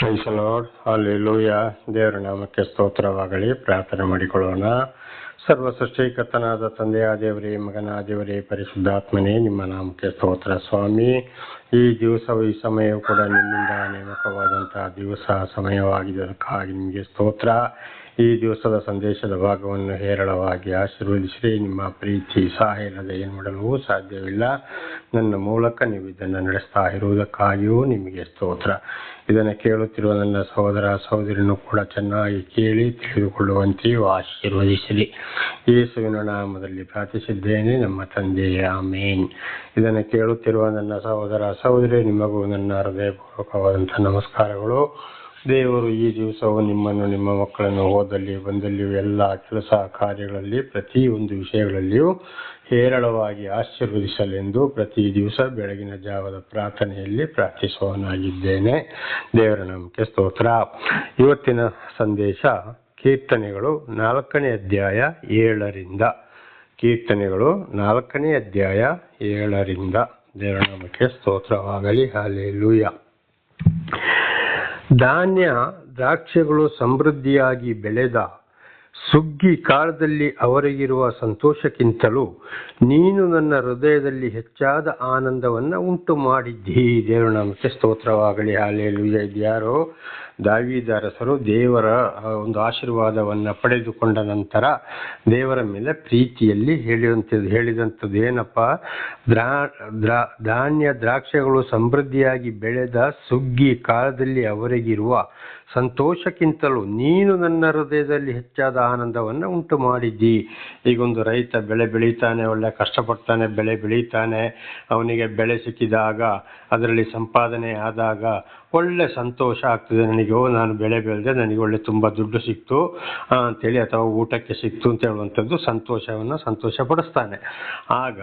Price lord, hallelujah. ದೇವರ ನಾಮಕ್ಕೆ ಸ್ತೋತ್ರವಾಗಲಿ. ಪ್ರಾರ್ಥನೆ ಮಾಡಿಕೊಳ್ಳೋಣ. ಸರ್ವ ಸೃಷ್ಟಿಕರ್ತನಾದ ತಂದೆಯ ದೇವರೇ, ಮಗನ ದೇವರೇ, ಪರಿಶುದ್ಧಾತ್ಮನೇ, ನಿಮ್ಮ ನಾಮಕ್ಕೆ ಸ್ತೋತ್ರ ಸ್ವಾಮಿ. ಈ ದಿವಸವು ಈ ಸಮಯವು ಕೂಡ ನಿಮ್ಮಿಂದ ನೇಮಕವಾದಂತಹ ದಿವಸ ಸಮಯವಾಗಿದ್ದಕ್ಕಾಗಿ ನಿಮಗೆ ಸ್ತೋತ್ರ. ಈ ದಿವಸದ ಸಂದೇಶದ ಭಾಗವನ್ನು ಹೇರಳವಾಗಿ ಆಶೀರ್ವದಿಸಿ. ನಿಮ್ಮ ಪ್ರೀತಿ ಸಹಾಯದ ಏನು ಮಾಡಲು ಸಾಧ್ಯವಿಲ್ಲ. ನನ್ನ ಮೂಲಕ ನೀವು ಇದನ್ನು ನಡೆಸ್ತಾ ಇರುವುದಕ್ಕಾಗಿಯೂ ನಿಮಗೆ ಸ್ತೋತ್ರ. ಇದನ್ನು ಕೇಳುತ್ತಿರುವ ನನ್ನ ಸಹೋದರ ಸಹೋದರಿಯನ್ನು ಕೂಡ ಚೆನ್ನಾಗಿ ಕೇಳಿ ತಿಳಿದುಕೊಳ್ಳುವಂತೆಯೂ ಆಶೀರ್ವದಿಸಲಿ. ಯೇಸುವಿನ ನಾಮದಲ್ಲಿ ಪ್ರಾರ್ಥಿಸಿದ್ದೇನೆ, ನಮ್ಮ ತಂದೆಯೇ, ಆಮೇನ್. ಇದನ್ನು ಕೇಳುತ್ತಿರುವ ನನ್ನ ಸಹೋದರ ಸಹೋದರಿ, ನಿಮಗೂ ನನ್ನ ಹೃದಯಪೂರ್ವಕವಾದಂಥ ನಮಸ್ಕಾರಗಳು. ದೇವರು ಈ ದಿವಸವು ನಿಮ್ಮನ್ನು, ನಿಮ್ಮ ಮಕ್ಕಳನ್ನು ಹೋದಲ್ಲಿ ಬಂದಲ್ಲಿಯೂ ಎಲ್ಲ ಕೆಲಸ ಕಾರ್ಯಗಳಲ್ಲಿ ಪ್ರತಿಯೊಂದು ವಿಷಯಗಳಲ್ಲಿಯೂ ಹೇರಳವಾಗಿ ಆಶೀರ್ವದಿಸಲೆಂದು ಪ್ರತಿ ದಿವಸ ಬೆಳಗಿನ ಜಾವದ ಪ್ರಾರ್ಥನೆಯಲ್ಲಿ ಪ್ರಾರ್ಥಿಸುವವನಾಗಿದ್ದೇನೆ. ದೇವರ ನಾಮಕ್ಕೆ ಸ್ತೋತ್ರ. ಇವತ್ತಿನ ಸಂದೇಶ ಕೀರ್ತನೆಗಳು 4ನೇ ಅಧ್ಯಾಯ 7ರಿಂದ. ಕೀರ್ತನೆಗಳು 4ನೇ ಅಧ್ಯಾಯ 7ರಿಂದ. ದೇವರ ನಾಮಕ್ಕೆ ಸ್ತೋತ್ರವಾಗಲಿ. ಹಲ್ಲೆಲೂಯಾ. ಧಾನ್ಯ ದ್ರಾಕ್ಷಿಗಳು ಸಮೃದ್ಧಿಯಾಗಿ ಬೆಳೆದ ಸುಗ್ಗಿ ಕಾಲದಲ್ಲಿ ಅವರಿಗಿರುವ ಸಂತೋಷಕ್ಕಿಂತಲೂ ನೀನು ನನ್ನ ಹೃದಯದಲ್ಲಿ ಹೆಚ್ಚಾದ ಆನಂದವನ್ನು ಉಂಟು ಮಾಡಿದ್ದಿ. ದೇವರ ನಾಮಕ್ಕೆ ಸ್ತೋತ್ರವಾಗಲಿ. ಹಲ್ಲೆಲೂಯಾ. ಇದ್ಯಾರೋ ದಾವೀದ ಅರಸರು ದೇವರ ಒಂದು ಆಶೀರ್ವಾದವನ್ನು ಪಡೆದುಕೊಂಡ ನಂತರ ದೇವರ ಮೇಲೆ ಪ್ರೀತಿಯಲ್ಲಿ ಹೇಳಿದಂಥದ್ದು ಏನಪ್ಪ? ಧಾನ್ಯ ದ್ರಾಕ್ಷಿಗಳು ಸಮೃದ್ಧಿಯಾಗಿ ಬೆಳೆದ ಸುಗ್ಗಿ ಕಾಲದಲ್ಲಿ ಅವರಿಗಿರುವ ಸಂತೋಷಕ್ಕಿಂತಲೂ ನೀನು ನನ್ನ ಹೃದಯದಲ್ಲಿ ಹೆಚ್ಚಾದ ಆನಂದವನ್ನು ಉಂಟು ಮಾಡಿದ್ದಿ. ಈಗೊಂದು ರೈತ ಬೆಳೆ ಬೆಳೀತಾನೆ, ಒಳ್ಳೆ ಕಷ್ಟಪಡ್ತಾನೆ, ಬೆಳೆ ಬೆಳೀತಾನೆ. ಅವನಿಗೆ ಬೆಳೆ ಸಿಕ್ಕಿದಾಗ, ಅದರಲ್ಲಿ ಸಂಪಾದನೆ ಆದಾಗ ಒಳ್ಳೆ ಸಂತೋಷ ಆಗ್ತದೆ. ನಾನು ಬೆಳೆ ಬೆಳೆದೆ, ನನಗೆ ಒಳ್ಳೆ ತುಂಬ ದುಡ್ಡು ಸಿಕ್ತು ಅಂತೇಳಿ, ಅಥವಾ ಊಟಕ್ಕೆ ಸಿಕ್ತು ಅಂತ ಹೇಳುವಂಥದ್ದು ಸಂತೋಷ ಪಡಿಸ್ತಾನೆ. ಆಗ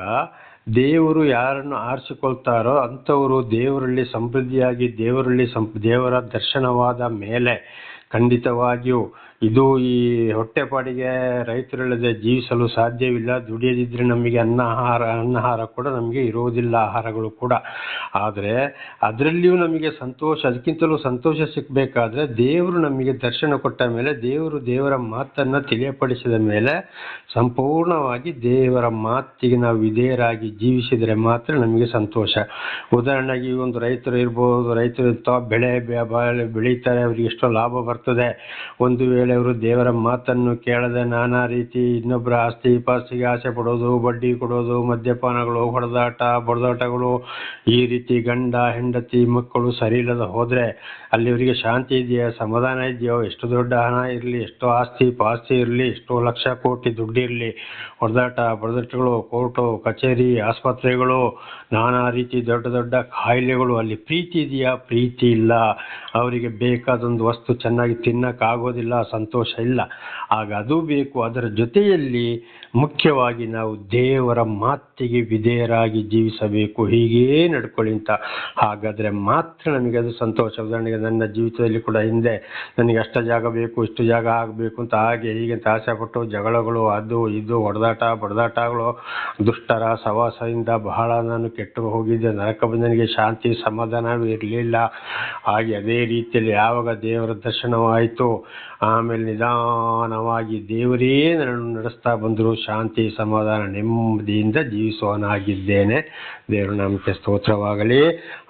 ದೇವರು ಯಾರನ್ನು ಆರಿಸಿಕೊಳ್ತಾರೋ ಅಂಥವರು ದೇವರಲ್ಲಿ ಸಮೃದ್ಧಿಯಾಗಿ ದೇವರ ದರ್ಶನವಾದ ಮೇಲೆ ಖಂಡಿತವಾಗಿಯೂ ಇದು ಈ ಹೊಟ್ಟೆಪಾಡಿಗೆ ರೈತರಿಲ್ಲದೆ ಜೀವಿಸಲು ಸಾಧ್ಯವಿಲ್ಲ. ದುಡಿಯದಿದ್ದರೆ ನಮಗೆ ಅನ್ನಹಾರ ಕೂಡ ನಮಗೆ ಇರುವುದಿಲ್ಲ, ಆಹಾರಗಳು ಕೂಡ. ಆದರೆ ಅದರಲ್ಲಿಯೂ ನಮಗೆ ಸಂತೋಷ, ಅದಕ್ಕಿಂತಲೂ ಸಂತೋಷ ಸಿಕ್ಕಬೇಕಾದ್ರೆ ದೇವರು ನಮಗೆ ದರ್ಶನ ಕೊಟ್ಟ ಮೇಲೆ, ದೇವರ ಮಾತನ್ನು ತಿಳಿಯಪಡಿಸಿದ ಮೇಲೆ ಸಂಪೂರ್ಣವಾಗಿ ದೇವರ ಮಾತಿಗೆ ನಾವು ವಿಧೇಯರಾಗಿ ಜೀವಿಸಿದರೆ ಮಾತ್ರ ನಮಗೆ ಸಂತೋಷ. ಉದಾಹರಣೆಗೆ ಈ ಒಂದು ರೈತರು ಇರ್ಬೋದು, ರೈತರು ಬೆಳೆ ಬೆಳೀತಾರೆ, ಅವರಿಗೆ ಎಷ್ಟೋ ಲಾಭ ಬರ್ತದೆ. ಒಂದು ವೇಳೆ ಅವರು ದೇವರ ಮಾತನ್ನು ಕೇಳದೆ ನಾನಾ ರೀತಿ ಇನ್ನೊಬ್ಬರ ಆಸ್ತಿ ಪಾಸ್ತಿಗೆ ಆಸೆ ಪಡೋದು, ಬಡ್ಡಿ ಕೊಡೋದು, ಮದ್ಯಪಾನಗಳು, ಬಡದಾಟಗಳು, ಈ ರೀತಿ ಗಂಡ ಹೆಂಡತಿ ಮಕ್ಕಳು ಸರಿ ಇಲ್ಲದ ಹೋದರೆ ಅಲ್ಲಿ ಅವರಿಗೆ ಶಾಂತಿ ಇದೆಯಾ, ಸಮಾಧಾನ ಇದೆಯೋ? ಎಷ್ಟು ದೊಡ್ಡ ಹಣ ಇರಲಿ, ಎಷ್ಟೋ ಆಸ್ತಿ ಪಾಸ್ತಿ ಇರಲಿ, ಎಷ್ಟೋ ಲಕ್ಷ ಕೋಟಿ ದುಡ್ಡು ಇರಲಿ, ಬಡದಾಟಗಳು, ಕೋರ್ಟು ಕಚೇರಿ, ಆಸ್ಪತ್ರೆಗಳು, ನಾನಾ ರೀತಿ ದೊಡ್ಡ ದೊಡ್ಡ ಕಾಯಿಲೆಗಳು, ಅಲ್ಲಿ ಪ್ರೀತಿ ಇದೆಯಾ? ಪ್ರೀತಿ ಇಲ್ಲ. ಅವರಿಗೆ ಬೇಕಾದೊಂದು ವಸ್ತು ಚೆನ್ನಾಗಿ ತಿನ್ನಕ್ಕಾಗೋದಿಲ್ಲ, ಸಂತೋಷ ಇಲ್ಲ. ಆಗ ಅದು ಬೇಕು. ಅದರ ಜೊತೆಯಲ್ಲಿ ಮುಖ್ಯವಾಗಿ ನಾವು ದೇವರ ಮಾತಿಗೆ ವಿಧೇಯರಾಗಿ ಜೀವಿಸಬೇಕು. ಹೀಗೇ ನಡ್ಕೊಳ್ಳಿ ಅಂತ. ಹಾಗಾದರೆ ಮಾತ್ರ ನಮಗೆ ಅದು ಸಂತೋಷ. ಉದಾಹರಣೆಗೆ ನನ್ನ ಜೀವಿತದಲ್ಲಿ ಕೂಡ ಹಿಂದೆ ನನಗೆ ಅಷ್ಟು ಜಾಗ ಬೇಕು, ಇಷ್ಟು ಜಾಗ ಆಗಬೇಕು ಅಂತ ಹಾಗೆ ಹೀಗೆ ಅಂತ ಆಸೆ ಪಟ್ಟು ಜಗಳಗಳು, ಅದು ಇದು ಬಡದಾಟಗಳು, ದುಷ್ಟರ ಸವಾಸದಿಂದ ಬಹಳ ನಾನು ಕೆಟ್ಟು ಹೋಗಿದ್ದೆ. ನನಗೆ ಶಾಂತಿ ಸಮಾಧಾನವೂ ಇರಲಿಲ್ಲ. ಹಾಗೆ ಅದೇ ರೀತಿಯಲ್ಲಿ ಯಾವಾಗ ದೇವರ ದರ್ಶನವಾಯಿತು, ಆಮೇಲೆ ನಿಧಾನವಾಗಿ ದೇವರೇ ನನ್ನನ್ನು ನಡೆಸ್ತಾ ಬಂದರು. ಶಾಂತಿ ಸಮಾಧಾನ ನೆಮ್ಮದಿಯಿಂದ ಜೀವಿಸುವವನಾಗಿದ್ದೇನೆ. ದೇವರ ನಾಮಕ್ಕೆ ಸ್ತೋತ್ರವಾಗಲಿ.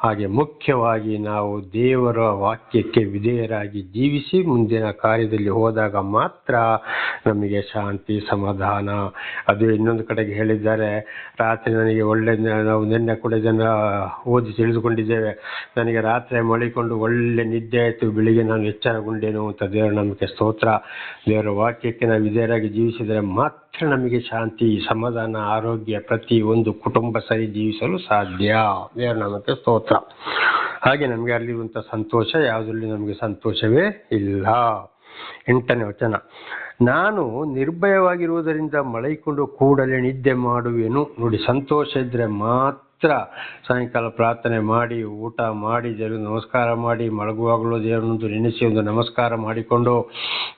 ಹಾಗೆ ಮುಖ್ಯವಾಗಿ ನಾವು ದೇವರ ವಾಕ್ಯಕ್ಕೆ ವಿಧೇಯರಾಗಿ ಜೀವಿಸಿ ಮುಂದಿನ ಕಾರ್ಯದಲ್ಲಿ ಹೋದಾಗ ಮಾತ್ರ ನಮಗೆ ಶಾಂತಿ ಸಮಾಧಾನ. ಅದು ಇನ್ನೊಂದು ಕಡೆಗೆ ಹೇಳಿದ್ದಾರೆ, ರಾತ್ರಿ ನನಗೆ ನಾವು ನಿನ್ನೆ ಕೂಡ ಇದನ್ನು ಓದಿ ತಿಳಿದುಕೊಂಡಿದ್ದೇವೆ. ನನಗೆ ರಾತ್ರಿ ಮಳಿಕೊಂಡು ಒಳ್ಳೆ ನಿದ್ದೆ ಆಯಿತು, ಬೆಳಿಗ್ಗೆ ನಾನು ಎಚ್ಚರಗೊಂಡೇನು ಅಂತ. ದೇವರ ನಮಗೆ ಸ್ತೋತ್ರ. ದೇವರ ವಾಕ್ಯಕ್ಕೆ ನಾವು ವಿಧೇಯರಾಗಿ ಜೀವಿಸಿದರೆ ಮಾತ್ರ ನಮಗೆ ಶಾಂತಿ ಸಮಾಧಾನ ಆರೋಗ್ಯ, ಪ್ರತಿ ಒಂದು ಕುಟುಂಬ ಸರಿ ಜೀವಿಸಲು ಸಾಧ್ಯ. ದೇವರ ನಮಗೆ ಸ್ತೋತ್ರ. ಹಾಗೆ ನಮಗೆ ಅಲ್ಲಿರುವಂಥ ಸಂತೋಷ ಯಾವುದರಲ್ಲಿ ನಮಗೆ ಸಂತೋಷವೇ ಇಲ್ಲ. 8ನೇ ವಚನ, ನಾನು ನಿರ್ಭಯವಾಗಿರುವುದರಿಂದ ಮಲಗಿಕೊಂಡು ಕೂಡಲೇ ನಿದ್ದೆ ಮಾಡುವೆನು. ನೋಡಿ, ಸಂತೋಷ ಇದ್ದರೆ ಮಾತ್ರ ಸಾಯಂಕಾಲ ಪ್ರಾರ್ಥನೆ ಮಾಡಿ, ಊಟ ಮಾಡಿ, ದೇವರು ನಮಸ್ಕಾರ ಮಾಡಿ, ಮಲಗುವಾಗಲೂ ದೇವರನ್ನೊಂದು ನೆನೆಸಿ ಒಂದು ನಮಸ್ಕಾರ ಮಾಡಿಕೊಂಡು,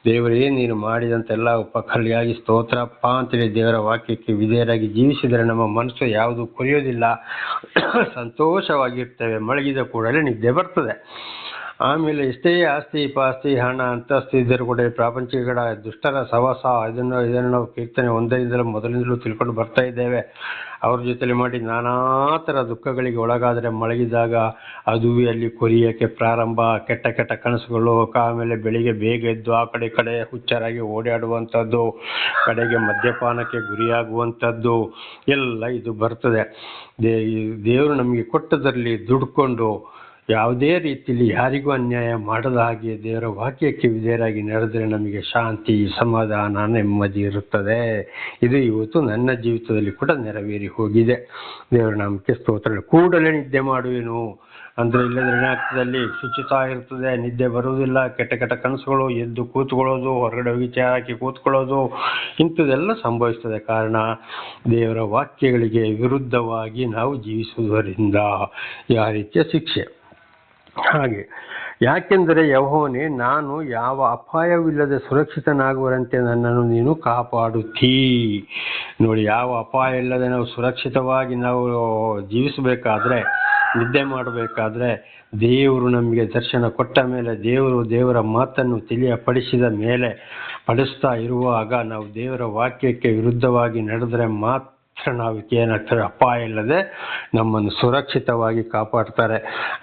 ದೇವರೇ ನೀನು ಮಾಡಿದಂತೆಲ್ಲ ಉಪಕಲ್ಯಾಗಿ ಸ್ತೋತ್ರಪ್ಪ ಅಂತೇಳಿ ದೇವರ ವಾಕ್ಯಕ್ಕೆ ವಿಧೇಯರಾಗಿ ಜೀವಿಸಿದರೆ ನಮ್ಮ ಮನಸ್ಸು ಯಾವುದು ಕೊರೆಯೋದಿಲ್ಲ, ಸಂತೋಷವಾಗಿರ್ತೇವೆ. ಮಲಗಿದ ಕೂಡಲೇ ನಿದ್ದೆ ಬರ್ತದೆ. ಆಮೇಲೆ ಎಷ್ಟೇ ಆಸ್ತಿ ಪಾಸ್ತಿ ಹಣ ಅಂತಸ್ತು ಇದ್ದರೂ ಕೂಡ ಈ ಪ್ರಾಪಂಚಿಕಗಳ ದುಷ್ಟರ ಸವಾಸ ಇದನ್ನು ನಾವು ಕೀರ್ತನೆ ಒಂದರಿಂದಲೂ ಮೊದಲಿಂದಲೂ ತಿಳ್ಕೊಂಡು ಬರ್ತಾ ಇದ್ದೇವೆ. ಅವ್ರ ಜೊತೆಲಿ ಮಾಡಿ ನಾನಾ ಥರ ದುಃಖಗಳಿಗೆ ಒಳಗಾದರೆ ಮಲಗಿದಾಗ ಅದುವೇ ಅಲ್ಲಿ ಕೊರಿಯೋಕ್ಕೆ ಪ್ರಾರಂಭ, ಕೆಟ್ಟ ಕೆಟ್ಟ ಕನಸುಗಳು, ಆಮೇಲೆ ಬೆಳಿಗ್ಗೆ ಬೇಗ ಎದ್ದು ಆ ಕಡೆ ಕಡೆ ಹುಚ್ಚರಾಗಿ ಓಡಾಡುವಂಥದ್ದು, ಕಡೆಗೆ ಮದ್ಯಪಾನಕ್ಕೆ ಗುರಿಯಾಗುವಂಥದ್ದು ಎಲ್ಲ ಇದು ಬರ್ತದೆ. ದೇವರು ನಮಗೆ ಕೊಟ್ಟದರಲ್ಲಿ ದುಡ್ಕೊಂಡು ಯಾವುದೇ ರೀತಿಯಲ್ಲಿ ಯಾರಿಗೂ ಅನ್ಯಾಯ ಮಾಡದ ಹಾಗೆ ದೇವರ ವಾಕ್ಯಕ್ಕೆ ವಿಧೇಯರಾಗಿ ನಡೆದರೆ ನಮಗೆ ಶಾಂತಿ, ಸಮಾಧಾನ, ನೆಮ್ಮದಿ ಇರುತ್ತದೆ. ಇದು ಇವತ್ತು ನನ್ನ ಜೀವಿತದಲ್ಲಿ ಕೂಡ ನೆರವೇರಿ ಹೋಗಿದೆ. ದೇವರ ನಾಮಕ್ಕೆ ಸ್ತೋತ್ರ. ಕೂಡಲೇ ನಿದ್ದೆ ಮಾಡುವೆನು ಅಂದರೆ ಇಲ್ಲದ್ರೆ ಏನಾಗ್ತದಲ್ಲಿ ಶುಚಿತಾ ಇರ್ತದೆ, ನಿದ್ದೆ ಬರುವುದಿಲ್ಲ, ಕೆಟ್ಟ ಕೆಟ್ಟ ಕನಸುಗಳು, ಎದ್ದು ಕೂತ್ಕೊಳ್ಳೋದು, ಹೊರಗಡೆ ಹೋಗಿ ಚೇರ್ ಹಾಕಿ ಕೂತ್ಕೊಳ್ಳೋದು, ಇಂಥದ್ದೆಲ್ಲ ಸಂಭವಿಸ್ತದೆ. ಕಾರಣ ದೇವರ ವಾಕ್ಯಗಳಿಗೆ ವಿರುದ್ಧವಾಗಿ ನಾವು ಜೀವಿಸುವುದರಿಂದ ಯಾವ ರೀತಿಯ ಶಿಕ್ಷೆ. ಹಾಗೆ ಯಾಕೆಂದರೆ ಯೆಹೋವನೇ, ನಾನು ಯಾವ ಅಪಾಯವಿಲ್ಲದೆ ಸುರಕ್ಷಿತನಾಗುವರಂತೆ ನನ್ನನ್ನು ನೀನು ಕಾಪಾಡುತ್ತೀ. ನೋಡಿ, ಯಾವ ಅಪಾಯ ಇಲ್ಲದೆ ನಾವು ಸುರಕ್ಷಿತವಾಗಿ ನಾವು ಜೀವಿಸಬೇಕಾದ್ರೆ, ನಿದ್ದೆ ಮಾಡಬೇಕಾದ್ರೆ, ದೇವರು ನಮಗೆ ದರ್ಶನ ಕೊಟ್ಟ ಮೇಲೆ, ದೇವರ ಮಾತನ್ನು ತಿಳಿಯಪಡಿಸಿದ ಮೇಲೆ, ಪಡಿಸ್ತಾ ಇರುವಾಗ ನಾವು ದೇವರ ವಾಕ್ಯಕ್ಕೆ ವಿರುದ್ಧವಾಗಿ ನಡೆದರೆ ಮಾತ್ರ ನಾವು ಏನಾಗ್ತದೆ, ಅಪಾಯ ಇಲ್ಲದೆ ನಮ್ಮನ್ನು ಸುರಕ್ಷಿತವಾಗಿ ಕಾಪಾಡ್ತಾರೆ.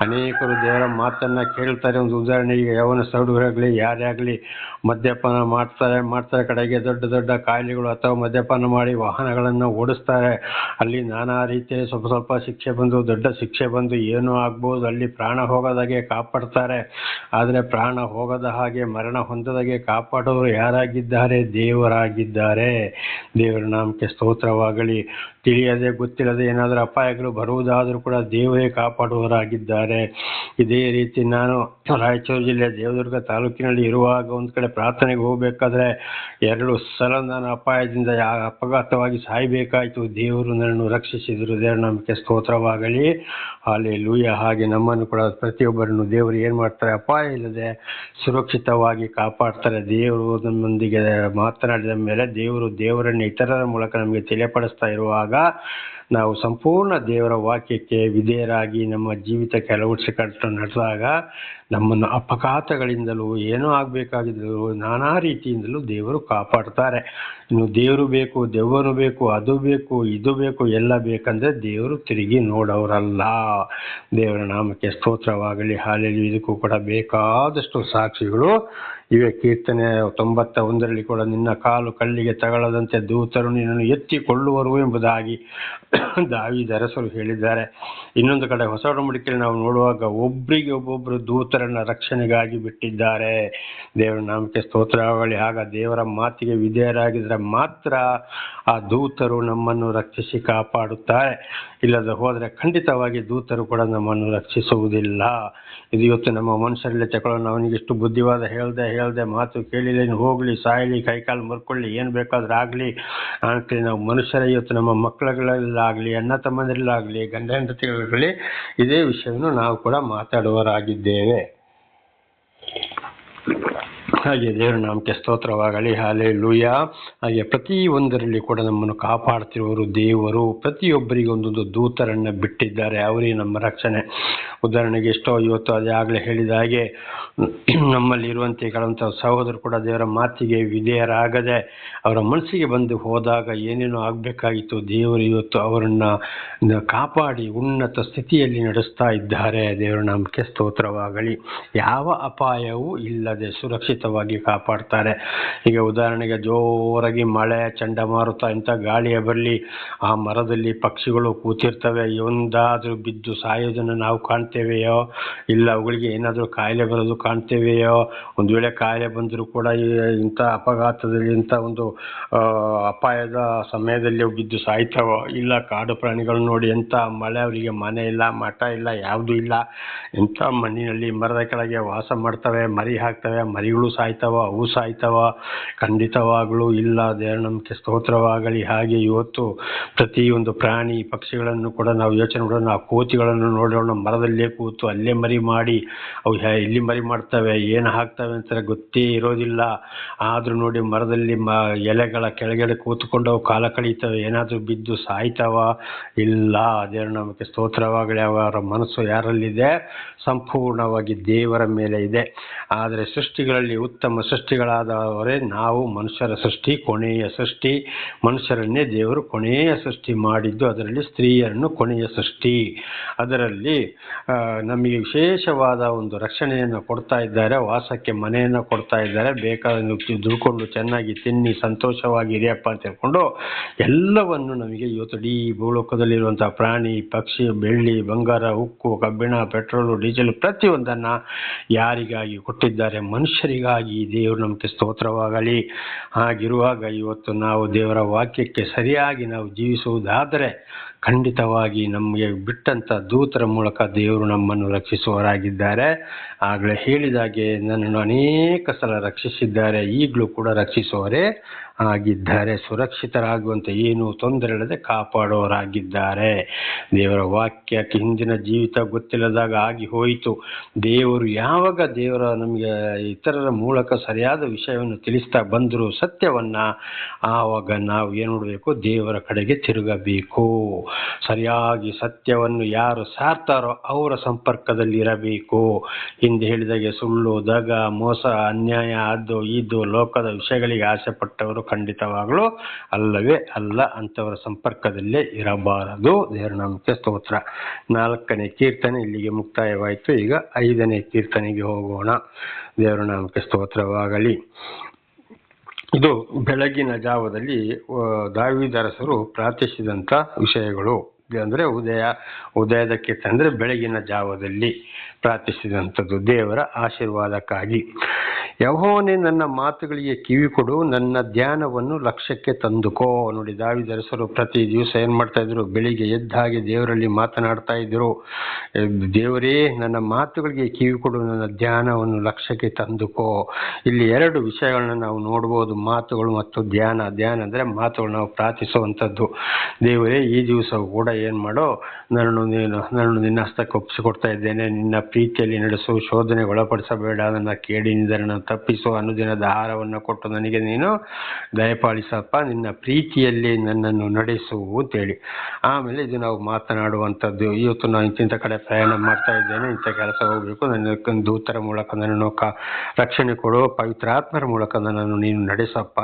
ಅನೇಕರು ದೇವರ ಮಾತನ್ನು ಕೇಳ್ತಾರೆ. ಒಂದು ಉದಾಹರಣೆಗೆ ಯವನಸ್ಥ ಹುಡುಗರಾಗಲಿ ಯಾರೇ ಆಗಲಿ ಮದ್ಯಪಾನ ಮಾಡ್ತಾರೆ ಕಡೆಗೆ ದೊಡ್ಡ ದೊಡ್ಡ ಕಾಯಿಲೆಗಳು ಅಥವಾ ಮದ್ಯಪಾನ ಮಾಡಿ ವಾಹನಗಳನ್ನು ಓಡಿಸ್ತಾರೆ. ಅಲ್ಲಿ ನಾನಾ ರೀತಿಯ ಸ್ವಲ್ಪ ಶಿಕ್ಷೆ ಬಂದು, ದೊಡ್ಡ ಶಿಕ್ಷೆ ಬಂದು ಏನೂ ಆಗ್ಬೋದು, ಅಲ್ಲಿ ಪ್ರಾಣ ಹೋಗದಾಗೆ ಕಾಪಾಡ್ತಾರೆ. ಆದರೆ ಪ್ರಾಣ ಹೋಗದ ಹಾಗೆ, ಮರಣ ಹೊಂದದಾಗೆ ಕಾಪಾಡೋರು ಯಾರಾಗಿದ್ದಾರೆ? ದೇವರಾಗಿದ್ದಾರೆ. ದೇವರ ನಾಮಕ್ಕೆ ಸ್ತೋತ್ರವಾಗಲಿ. ತಿಳಿಯದೆ ಗೊತ್ತಿಲ್ಲದೆ ಏನಾದರೂ ಅಪಾಯಗಳು ಬರುವುದಾದರೂ ಕೂಡ ದೇವರೇ ಕಾಪಾಡುವವರಾಗಿದ್ದಾರೆ. ಇದೇ ರೀತಿ ನಾನು ರಾಯಚೂರು ಜಿಲ್ಲೆ ದೇವದುರ್ಗ ತಾಲೂಕಿನಲ್ಲಿ ಇರುವಾಗ ಒಂದು ಕಡೆ ಪ್ರಾರ್ಥನೆಗೆ ಹೋಗಬೇಕಾದ್ರೆ 2 ಸಲ ನಾನು ಅಪಾಯದಿಂದ ಅಪಘಾತವಾಗಿ ಸಾಯಬೇಕಾಯಿತು. ದೇವರು ನನ್ನನ್ನು ರಕ್ಷಿಸಿದರು. ದೇವರ ನಂಬಿಕೆ ಸ್ತೋತ್ರವಾಗಲಿ. ಹಲ್ಲೆಲೂಯಾ. ಹಾಗೆ ನಮ್ಮನ್ನು ಕೂಡ ಪ್ರತಿಯೊಬ್ಬರನ್ನು ದೇವರು ಏನು ಮಾಡ್ತಾರೆ? ಅಪಾಯ ಇಲ್ಲದೆ ಸುರಕ್ಷಿತವಾಗಿ ಕಾಪಾಡ್ತಾರೆ. ದೇವರು ನಮ್ಮೊಂದಿಗೆ ಮಾತನಾಡಿದ ಮೇಲೆ ದೇವರನ್ನು ಇತರರ ಮೂಲಕ ನಮಗೆ ತಿಳಿಯಪಡಿಸ್ತಾ ಇರುವಾಗ ನಾವು ಸಂಪೂರ್ಣ ದೇವರ ವಾಕ್ಯಕ್ಕೆ ವಿಧೇಯರಾಗಿ ನಮ್ಮ ಜೀವಿತಕ್ಕೆ ಅಳವಡಿಸಿಕೊಂಡು ನಡೆದಾಗ ನಮ್ಮನ್ನು ಅಪಘಾತಗಳಿಂದಲೂ ಏನೂ ಆಗಬೇಕಾಗಿದ್ದರೂ ನಾನಾ ರೀತಿಯಿಂದಲೂ ದೇವರು ಕಾಪಾಡ್ತಾರೆ. ಇನ್ನು ದೇವರು ಬೇಕು, ದೆವ್ವನು ಬೇಕು, ಅದು ಬೇಕು, ಇದು ಬೇಕು, ಎಲ್ಲ ಬೇಕಂದರೆ ದೇವರು ತಿರುಗಿ ನೋಡೋರಲ್ಲ. ದೇವರ ನಾಮಕ್ಕೆ ಸ್ತೋತ್ರವಾಗಲಿ. ಹಾಲೆಲೂಯಾ. ಇದಕ್ಕೂ ಕೂಡ ಬೇಕಾದಷ್ಟು ಸಾಕ್ಷಿಗಳು ಇವೆ. ಕೀರ್ತನೆ 91ರಲ್ಲಿ ಕೂಡ ನಿನ್ನ ಕಾಲು ಕಲ್ಲಿಗೆ ತಗಲದಂತೆ ದೂತರು ನಿನ್ನನ್ನು ಎತ್ತಿಕೊಳ್ಳುವರು ಎಂಬುದಾಗಿ ದಾವೀದ ಅರಸರು ಹೇಳಿದ್ದಾರೆ. ಇನ್ನೊಂದು ಕಡೆ ಹೊಸ ಒಡಂಬಡಿಕೆಯಲ್ಲಿ ನಾವು ನೋಡುವಾಗ ಒಬ್ಬರಿಗೆ ಒಬ್ಬೊಬ್ಬರು ದೂತರನ್ನ ರಕ್ಷಣೆಗಾಗಿ ಬಿಟ್ಟಿದ್ದಾರೆ. ದೇವರ ನಾಮಕ್ಕೆ ಸ್ತೋತ್ರವಾಗಲಿ. ಆಗ ದೇವರ ಮಾತಿಗೆ ವಿಧೇಯರಾಗಿದ್ರೆ ಮಾತ್ರ ಆ ದೂತರು ನಮ್ಮನ್ನು ರಕ್ಷಿಸಿ ಕಾಪಾಡುತ್ತಾರೆ. ಇಲ್ಲದೆ ಹೋದರೆ ಖಂಡಿತವಾಗಿ ದೂತರು ಕೂಡ ನಮ್ಮನ್ನು ರಕ್ಷಿಸುವುದಿಲ್ಲ. ಇದು ಇವತ್ತು ನಮ್ಮ ಮನುಷ್ಯರಲ್ಲಿ ತಗೊಳ್ಳೋಣ. ಅವನಿಗೆ ಇಷ್ಟು ಬುದ್ಧಿವಾದ ಹೇಳ್ದೆ ಮಾತು ಕೇಳಿಲ್ಲ, ಇನ್ನು ಹೋಗಲಿ, ಸಾಯಲಿ, ಕೈಕಾಲು ಮರ್ಕೊಳ್ಳಿ, ಏನು ಬೇಕಾದ್ರೂ ಆಗಲಿ ಅಂತೇಳಿ ನಾವು ಮನುಷ್ಯರ ಇವತ್ತು ನಮ್ಮ ಮಕ್ಕಳುಗಳಲ್ಲಾಗಲಿ, ಅಣ್ಣ ತಮ್ಮಂದಿರಲ್ಲಾಗಲಿ, ಗಂಡ ಹೆಂಡತಿಗಳಾಗಲಿ ಇದೇ ವಿಷಯವನ್ನು ನಾವು ಕೂಡ ಮಾತಾಡುವರಾಗಿದ್ದೇವೆ. ಹಾಗೆ ದೇವರ ನಾಮಕ್ಕೆ ಸ್ತೋತ್ರವಾಗಲಿ. ಹಲ್ಲೆಲೂಯಾ. ಹಾಗೆ ಪ್ರತಿಯೊಂದರಲ್ಲಿ ಕೂಡ ನಮ್ಮನ್ನು ಕಾಪಾಡ್ತಿರುವರು ದೇವರು. ಪ್ರತಿಯೊಬ್ಬರಿಗೆ ಒಂದೊಂದು ದೂತರನ್ನು ಬಿಟ್ಟಿದ್ದಾರೆ. ಅವರೇ ನಮ್ಮ ರಕ್ಷಣೆ. ಉದಾಹರಣೆಗೆ ಎಷ್ಟೋ ಇವತ್ತು ಅದೇ ಆಗಲೇ ಹೇಳಿದ ಹಾಗೆ ನಮ್ಮಲ್ಲಿ ಇರುವಂತೆ ಕೆಲವಂಥ ಸಹೋದರರು ಕೂಡ ದೇವರ ಮಾತಿಗೆ ವಿಧೇಯರಾಗದೆ ಅವರ ಮನಸ್ಸಿಗೆ ಬಂದು ಹೋದಾಗ ಏನೇನೋ ಆಗಬೇಕಾಗಿತ್ತು, ದೇವರು ಇವತ್ತು ಅವರನ್ನು ಕಾಪಾಡಿ ಉನ್ನತ ಸ್ಥಿತಿಯಲ್ಲಿ ನಡೆಸ್ತಾ ಇದ್ದಾರೆ. ದೇವರ ನಾಮಕ್ಕೆ ಸ್ತೋತ್ರವಾಗಲಿ. ಯಾವ ಅಪಾಯವೂ ಇಲ್ಲದೆ ಸುರಕ್ಷಿತವಾಗಿ ಕಾಪಾಡ್ತಾರೆ. ಈಗ ಉದಾಹರಣೆಗೆ ಜೋರಾಗಿ ಮಳೆ, ಚಂಡಮಾರುತ, ಇಂಥ ಗಾಳಿಯ ಬರಲಿ, ಆ ಮರದಲ್ಲಿ ಪಕ್ಷಿಗಳು ಕೂತಿರ್ತವೆ, ಒಂದಾದರೂ ಬಿದ್ದು ಸಾಯೋದನ್ನು ನಾವು ಕಾಣ್ತೇವೆಯೋ? ಇಲ್ಲ ಅವುಗಳಿಗೆ ಏನಾದರೂ ಕಾಯಿಲೆ ಬರೋದು ಕಾಣ್ತೇವೆಯೋ? ಒಂದು ವೇಳೆ ಕಾಯಿಲೆ ಬಂದರೂ ಕೂಡ ಇಂಥ ಅಪಘಾತದಲ್ಲಿ, ಇಂಥ ಒಂದು ಅಪಾಯದ ಸಮಯದಲ್ಲಿ ಬಿದ್ದು ಸಾಯ್ತಾವೋ? ಇಲ್ಲ ಕಾಡು ಪ್ರಾಣಿಗಳು ನೋಡಿ, ಎಂಥ ಮಳೆ, ಅವರಿಗೆ ಮನೆ ಇಲ್ಲ, ಮಠ ಇಲ್ಲ, ಯಾವುದೂ ಇಲ್ಲ, ಎಂಥ ಮಣ್ಣಿನಲ್ಲಿ ಮರದ ಕೆಳಗೆ ವಾಸ ಮಾಡ್ತವೆ, ಮರಿ ಹಾಕ್ತವೆ, ಮರಿಗಳು ಪಕ್ಷಿಗಳು ಸಾಯ್ತವ, ಅವು ಸಾಯ್ತವ? ಖಂಡಿತವಾಗಲೂ ಇಲ್ಲ. ದೇವರ ನಮಗೆ ಸ್ತೋತ್ರವಾಗಲಿ. ಹಾಗೆ ಇವತ್ತು ಪ್ರತಿಯೊಂದು ಪ್ರಾಣಿ ಪಕ್ಷಿಗಳನ್ನು ಕೂಡ ನಾವು ಯೋಚನೆ ಮಾಡೋಣ. ನಾವು ಕೋತಿಗಳನ್ನು ನೋಡೋಣ, ಮರದಲ್ಲೇ ಕೂತು ಅಲ್ಲೇ ಮರಿ ಮಾಡಿ ಅವು ಎಲ್ಲಿ ಮರಿ ಮಾಡ್ತವೆ, ಏನು ಹಾಕ್ತವೆ ಅಂತ ಗೊತ್ತೇ ಇರೋದಿಲ್ಲ. ಆದರೂ ನೋಡಿ ಮರದಲ್ಲಿ ಎಲೆಗಳ ಕೆಳಗಡೆ ಕೂತ್ಕೊಂಡು ಅವು ಕಾಲ ಕಳೀತವೆ. ಏನಾದರೂ ಬಿದ್ದು ಸಾಯ್ತವ? ಇಲ್ಲ. ದೇವರ ನಮಗೆ ಸ್ತೋತ್ರವಾಗಲಿ. ಅವರ ಮನಸ್ಸು ಯಾರಲ್ಲಿದೆ? ಸಂಪೂರ್ಣವಾಗಿ ದೇವರ ಮೇಲೆ ಇದೆ. ಆದರೆ ಸೃಷ್ಟಿಗಳಲ್ಲಿ ಉತ್ತಮ ಸೃಷ್ಟಿಗಳಾದವರೇ ನಾವು. ಮನುಷ್ಯರ ಸೃಷ್ಟಿ ಕೊನೆಯ ಸೃಷ್ಟಿ. ಮನುಷ್ಯರನ್ನೇ ದೇವರು ಕೊನೆಯ ಸೃಷ್ಟಿ ಮಾಡಿದ್ದು, ಅದರಲ್ಲಿ ಸ್ತ್ರೀಯರನ್ನು ಕೊನೆಯ ಸೃಷ್ಟಿ. ಅದರಲ್ಲಿ ನಮಗೆ ವಿಶೇಷವಾದ ಒಂದು ರಕ್ಷಣೆಯನ್ನು ಕೊಡ್ತಾ ಇದ್ದಾರೆ, ವಾಸಕ್ಕೆ ಮನೆಯನ್ನು ಕೊಡ್ತಾ ಇದ್ದಾರೆ. ಬೇಕಾದ ದುಡ್ಕೊಂಡು ಚೆನ್ನಾಗಿ ತಿನ್ನಿ ಸಂತೋಷವಾಗಿರಿಯಪ್ಪ ಅಂತ ಹೇಳ್ಕೊಂಡು ಎಲ್ಲವನ್ನು ನಮಗೆ ಇವತ್ತು ಇಡೀ ಭೂಲೋಕದಲ್ಲಿರುವಂತಹ ಪ್ರಾಣಿ ಪಕ್ಷಿ, ಬೆಳ್ಳಿ ಬಂಗಾರ, ಉಕ್ಕು ಕಬ್ಬಿಣ, ಪೆಟ್ರೋಲು ಡೀಸೆಲ್ ಪ್ರತಿಯೊಂದನ್ನು ಯಾರಿಗಾಗಿ ಕೊಟ್ಟಿದ್ದಾರೆ? ಮನುಷ್ಯರಿಗಾಗಿ. ದೇವರು ನಮಗೆ ಸ್ತೋತ್ರವಾಗಲಿ. ಹಾಗಿರುವಾಗ ಇವತ್ತು ನಾವು ದೇವರ ವಾಕ್ಯಕ್ಕೆ ಸರಿಯಾಗಿ ನಾವು ಜೀವಿಸುವುದಾದರೆ ಖಂಡಿತವಾಗಿ ನಮಗೆ ಬಿಟ್ಟಂಥ ದೂತರ ಮೂಲಕ ದೇವರು ನಮ್ಮನ್ನು ರಕ್ಷಿಸುವವರಾಗಿದ್ದಾರೆ. ಆಗಲೇ ಹೇಳಿದಾಗೆ ನನ್ನನ್ನು ಅನೇಕ ಸಲ ರಕ್ಷಿಸಿದ್ದಾರೆ, ಈಗಲೂ ಕೂಡ ರಕ್ಷಿಸುವವರೇ ಆಗಿದ್ದಾರೆ. ಸುರಕ್ಷಿತರಾಗುವಂತೆ ಏನು ತೊಂದರೆ ಇಲ್ಲದೆ ಕಾಪಾಡೋರಾಗಿದ್ದಾರೆ. ದೇವರ ವಾಕ್ಯಕ್ಕೆ ಹಿಂದಿನ ಜೀವಿತ ಗೊತ್ತಿಲ್ಲದಾಗ ಆಗಿ ಹೋಯಿತು. ದೇವರು ಯಾವಾಗ ನಮಗೆ ಇತರರ ಮೂಲಕ ಸರಿಯಾದ ವಿಷಯವನ್ನು ತಿಳಿಸ್ತಾ ಬಂದರು ಸತ್ಯವನ್ನು, ಆವಾಗ ನಾವು ಏನು ಮಾಡಬೇಕು? ದೇವರ ಕಡೆಗೆ ತಿರುಗಬೇಕು. ಸರಿಯಾಗಿ ಸತ್ಯವನ್ನು ಯಾರು ಸಾರ್ತಾರೋ ಅವರ ಸಂಪರ್ಕದಲ್ಲಿ ಇರಬೇಕು. ಹಿಂದೆ ಹೇಳಿದಾಗೆ ಸುಳ್ಳು, ದಗ, ಮೋಸ, ಅನ್ಯಾಯ, ಅದು ಇದು ಲೋಕದ ವಿಷಯಗಳಿಗೆ ಆಸೆ ಪಟ್ಟವರು ಖಂಡಿತವಾಗಲೂ ಅಲ್ಲವೇ ಅಲ್ಲ. ಅಂಥವರ ಸಂಪರ್ಕದಲ್ಲೇ ಇರಬಾರದು. ದೇವರ ನಾಮಕ್ಕೆ ಸ್ತೋತ್ರ. 4ನೇ ಕೀರ್ತನೆ ಇಲ್ಲಿಗೆ ಮುಕ್ತಾಯವಾಯಿತು. ಈಗ 5ನೇ ಕೀರ್ತನೆಗೆ ಹೋಗೋಣ. ದೇವರ ನಾಮಕ್ಕೆ ಸ್ತೋತ್ರವಾಗಲಿ. ಇದು ಬೆಳಗಿನ ಜಾವದಲ್ಲಿ ದಾವೀದರಸರು ಪ್ರಾರ್ಥಿಸಿದಂಥ ವಿಷಯಗಳು. ಅಂದರೆ ಉದಯದ ಕೀರ್ತನೆ ಅಂದರೆ ಬೆಳಗಿನ ಜಾವದಲ್ಲಿ ಪ್ರಾರ್ಥಿಸಿದಂಥದ್ದು ದೇವರ ಆಶೀರ್ವಾದಕ್ಕಾಗಿ. ಯೆಹೋವನೇ, ನನ್ನ ಮಾತುಗಳಿಗೆ ಕಿವಿ ಕೊಡು, ನನ್ನ ಧ್ಯಾನವನ್ನು ಲಕ್ಷ್ಯಕ್ಕೆ ತಂದುಕೋ. ನೋಡಿ, ದಾವೀದರಸರು ಪ್ರತಿ ದಿವಸ ಏನು ಮಾಡ್ತಾ ಇದ್ರು? ಬೆಳಿಗ್ಗೆ ಎದ್ದ ಹಾಗೆ ದೇವರಲ್ಲಿ ಮಾತನಾಡ್ತಾ ಇದ್ರು. ದೇವರೇ, ನನ್ನ ಮಾತುಗಳಿಗೆ ಕಿವಿ ಕೊಡು, ನನ್ನ ಧ್ಯಾನವನ್ನು ಲಕ್ಷ್ಯಕ್ಕೆ ತಂದುಕೋ. ಇಲ್ಲಿ 2 ವಿಷಯಗಳನ್ನ ನಾವು ನೋಡ್ಬೋದು, ಮಾತುಗಳು ಮತ್ತು ಧ್ಯಾನ. ಧ್ಯಾನ ಅಂದರೆ ಮಾತುಗಳು, ನಾವು ಪ್ರಾರ್ಥಿಸುವಂಥದ್ದು. ದೇವರೇ, ಈ ದಿವಸ ಕೂಡ ಏನು ಮಾಡೋ? ನನ್ನನ್ನು ನಿನ್ನ ಹಸ್ತಕ್ಕೆ ಒಪ್ಪಿಸಿಕೊಡ್ತಾ ಇದ್ದೇನೆ. ನಿನ್ನ ಪ್ರೀತಿಯಲ್ಲಿ ನಡೆಸು, ಶೋಧನೆಗೆ ಒಳಪಡಿಸಬೇಡ, ನನ್ನ ಕೇಡಿನಿಂದ ನನ್ನ ತಪ್ಪಿಸು, ಅನುದಿನದ ಆಹಾರವನ್ನು ಕೊಟ್ಟು ನನಗೆ ನೀನು ದಯಪಾಲಿಸಪ್ಪ, ನಿನ್ನ ಪ್ರೀತಿಯಲ್ಲಿ ನನ್ನನ್ನು ನಡೆಸು ಅಂತೇಳಿ. ಆಮೇಲೆ ಇದು ನಾವು ಮಾತನಾಡುವಂಥದ್ದು. ಇವತ್ತು ನಾನು ಇಂಥ ಕಡೆ ಪ್ರಯಾಣ ಮಾಡ್ತಾ ಇದ್ದೇನೆ, ಇಂಥ ಕೆಲಸ ಹೋಗಬೇಕು, ನನ್ನ ದೂತರ ಮೂಲಕ ನನ್ನನ್ನು ರಕ್ಷಣೆ ಕೊಡು, ಪವಿತ್ರಾತ್ಮರ ಮೂಲಕ ನನ್ನನ್ನು ನೀನು ನಡೆಸಪ್ಪ,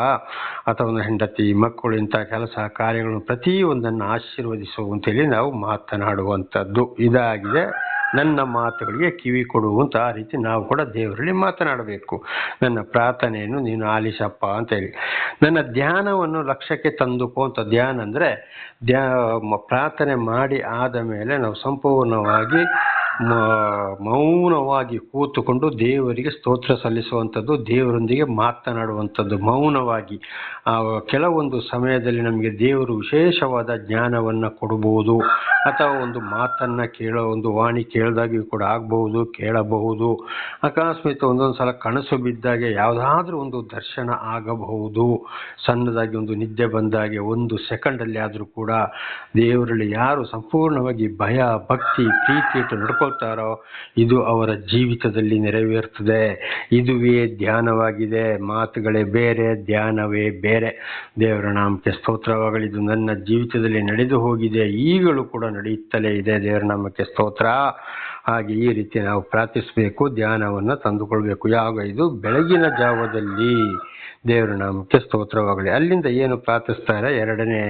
ಅಥವಾ ನನ್ನ ಹೆಂಡತಿ ಮಕ್ಕಳು ಇಂಥ ಕೆಲಸ ಕಾರ್ಯಗಳನ್ನು ಪ್ರತಿಯೊಂದನ್ನು ಆಶೀರ್ವದಿಸು ಅಂತೇಳಿ ನಾವು ಮಾತನಾಡುವಂಥದ್ದು. ಇದಾಗಿದೆ ನನ್ನ ಮಾತುಗಳಿಗೆ ಕಿವಿ ಕೊಡುವಂತ. ಆ ರೀತಿ ನಾವು ಕೂಡ ದೇವರಲ್ಲಿ ಮಾತನಾಡಬೇಕು. ನನ್ನ ಪ್ರಾರ್ಥನೆಯನ್ನು ನೀನು ಆಲಿಸಪ್ಪ ಅಂತೇಳಿ. ನನ್ನ ಧ್ಯಾನವನ್ನು ಲಕ್ಷ್ಯಕ್ಕೆ ತಂದುಕೋ ಅಂತ. ಧ್ಯಾನ ಅಂದರೆ ಪ್ರಾರ್ಥನೆ ಮಾಡಿ ಆದ ಮೇಲೆ ನಾವು ಸಂಪೂರ್ಣವಾಗಿ ಮೌನವಾಗಿ ಕೂತುಕೊಂಡು ದೇವರಿಗೆ ಸ್ತೋತ್ರ ಸಲ್ಲಿಸುವಂಥದ್ದು, ದೇವರೊಂದಿಗೆ ಮಾತನಾಡುವಂಥದ್ದು ಮೌನವಾಗಿ. ಕೆಲವೊಂದು ಸಮಯದಲ್ಲಿ ನಮಗೆ ದೇವರು ವಿಶೇಷವಾದ ಜ್ಞಾನವನ್ನು ಕೊಡಬಹುದು, ಅಥವಾ ಒಂದು ಮಾತನ್ನು ಒಂದು ವಾಣಿ ಕೇಳಿದಾಗಿ ಕೂಡ ಆಗಬಹುದು, ಕೇಳಬಹುದು. ಅಕಸ್ಮಾತ್ ಒಂದೊಂದು ಸಲ ಕನಸು ಬಿದ್ದಾಗೆ ಯಾವುದಾದ್ರೂ ಒಂದು ದರ್ಶನ ಆಗಬಹುದು. ಸಣ್ಣದಾಗಿ ಒಂದು ನಿದ್ದೆ ಬಂದಾಗೆ 1 ಸೆಕೆಂಡಲ್ಲಿ ಆದರೂ ಕೂಡ ದೇವರಲ್ಲಿ ಯಾರು ಸಂಪೂರ್ಣವಾಗಿ ಭಯ, ಭಕ್ತಿ, ಪ್ರೀತಿ ಇಟ್ಟು ನಡ್ಕೊಳ್ತಾರೋ ಇದು ಅವರ ಜೀವಿತದಲ್ಲಿ ನೆರವೇರ್ತದೆ. ಇದುವೇ ಧ್ಯಾನವಾಗಿದೆ. ಮಾತುಗಳೇ ಬೇರೆ, ಧ್ಯಾನವೇ ಬೇರೆ. ದೇವರ ನಾಮಕ್ಕೆ ಸ್ತೋತ್ರವಾಗಲಿ. ಇದು ನನ್ನ ಜೀವಿತದಲ್ಲಿ ನಡೆದು ಹೋಗಿದೆ, ಈಗಲೂ ಕೂಡ ನಡೆಯುತ್ತಲೇ ಇದೆ. ದೇವರ ನಾಮಕ್ಕೆ ಸ್ತೋತ್ರ. ಹಾಗೆ ಈ ರೀತಿ ನಾವು ಪ್ರಾರ್ಥಿಸಬೇಕು, ಧ್ಯಾನವನ್ನು ತಂದುಕೊಳ್ಬೇಕು. ಯಾವಾಗ? ಇದು ಬೆಳಗಿನ ಜಾವದಲ್ಲಿ. ದೇವರ ನಾಮಕ್ಕೆ ಸ್ತೋತ್ರವಾಗಲಿ. ಅಲ್ಲಿಂದ ಏನು ಪ್ರಾರ್ಥಿಸ್ತಾರೆ? 2ನೇ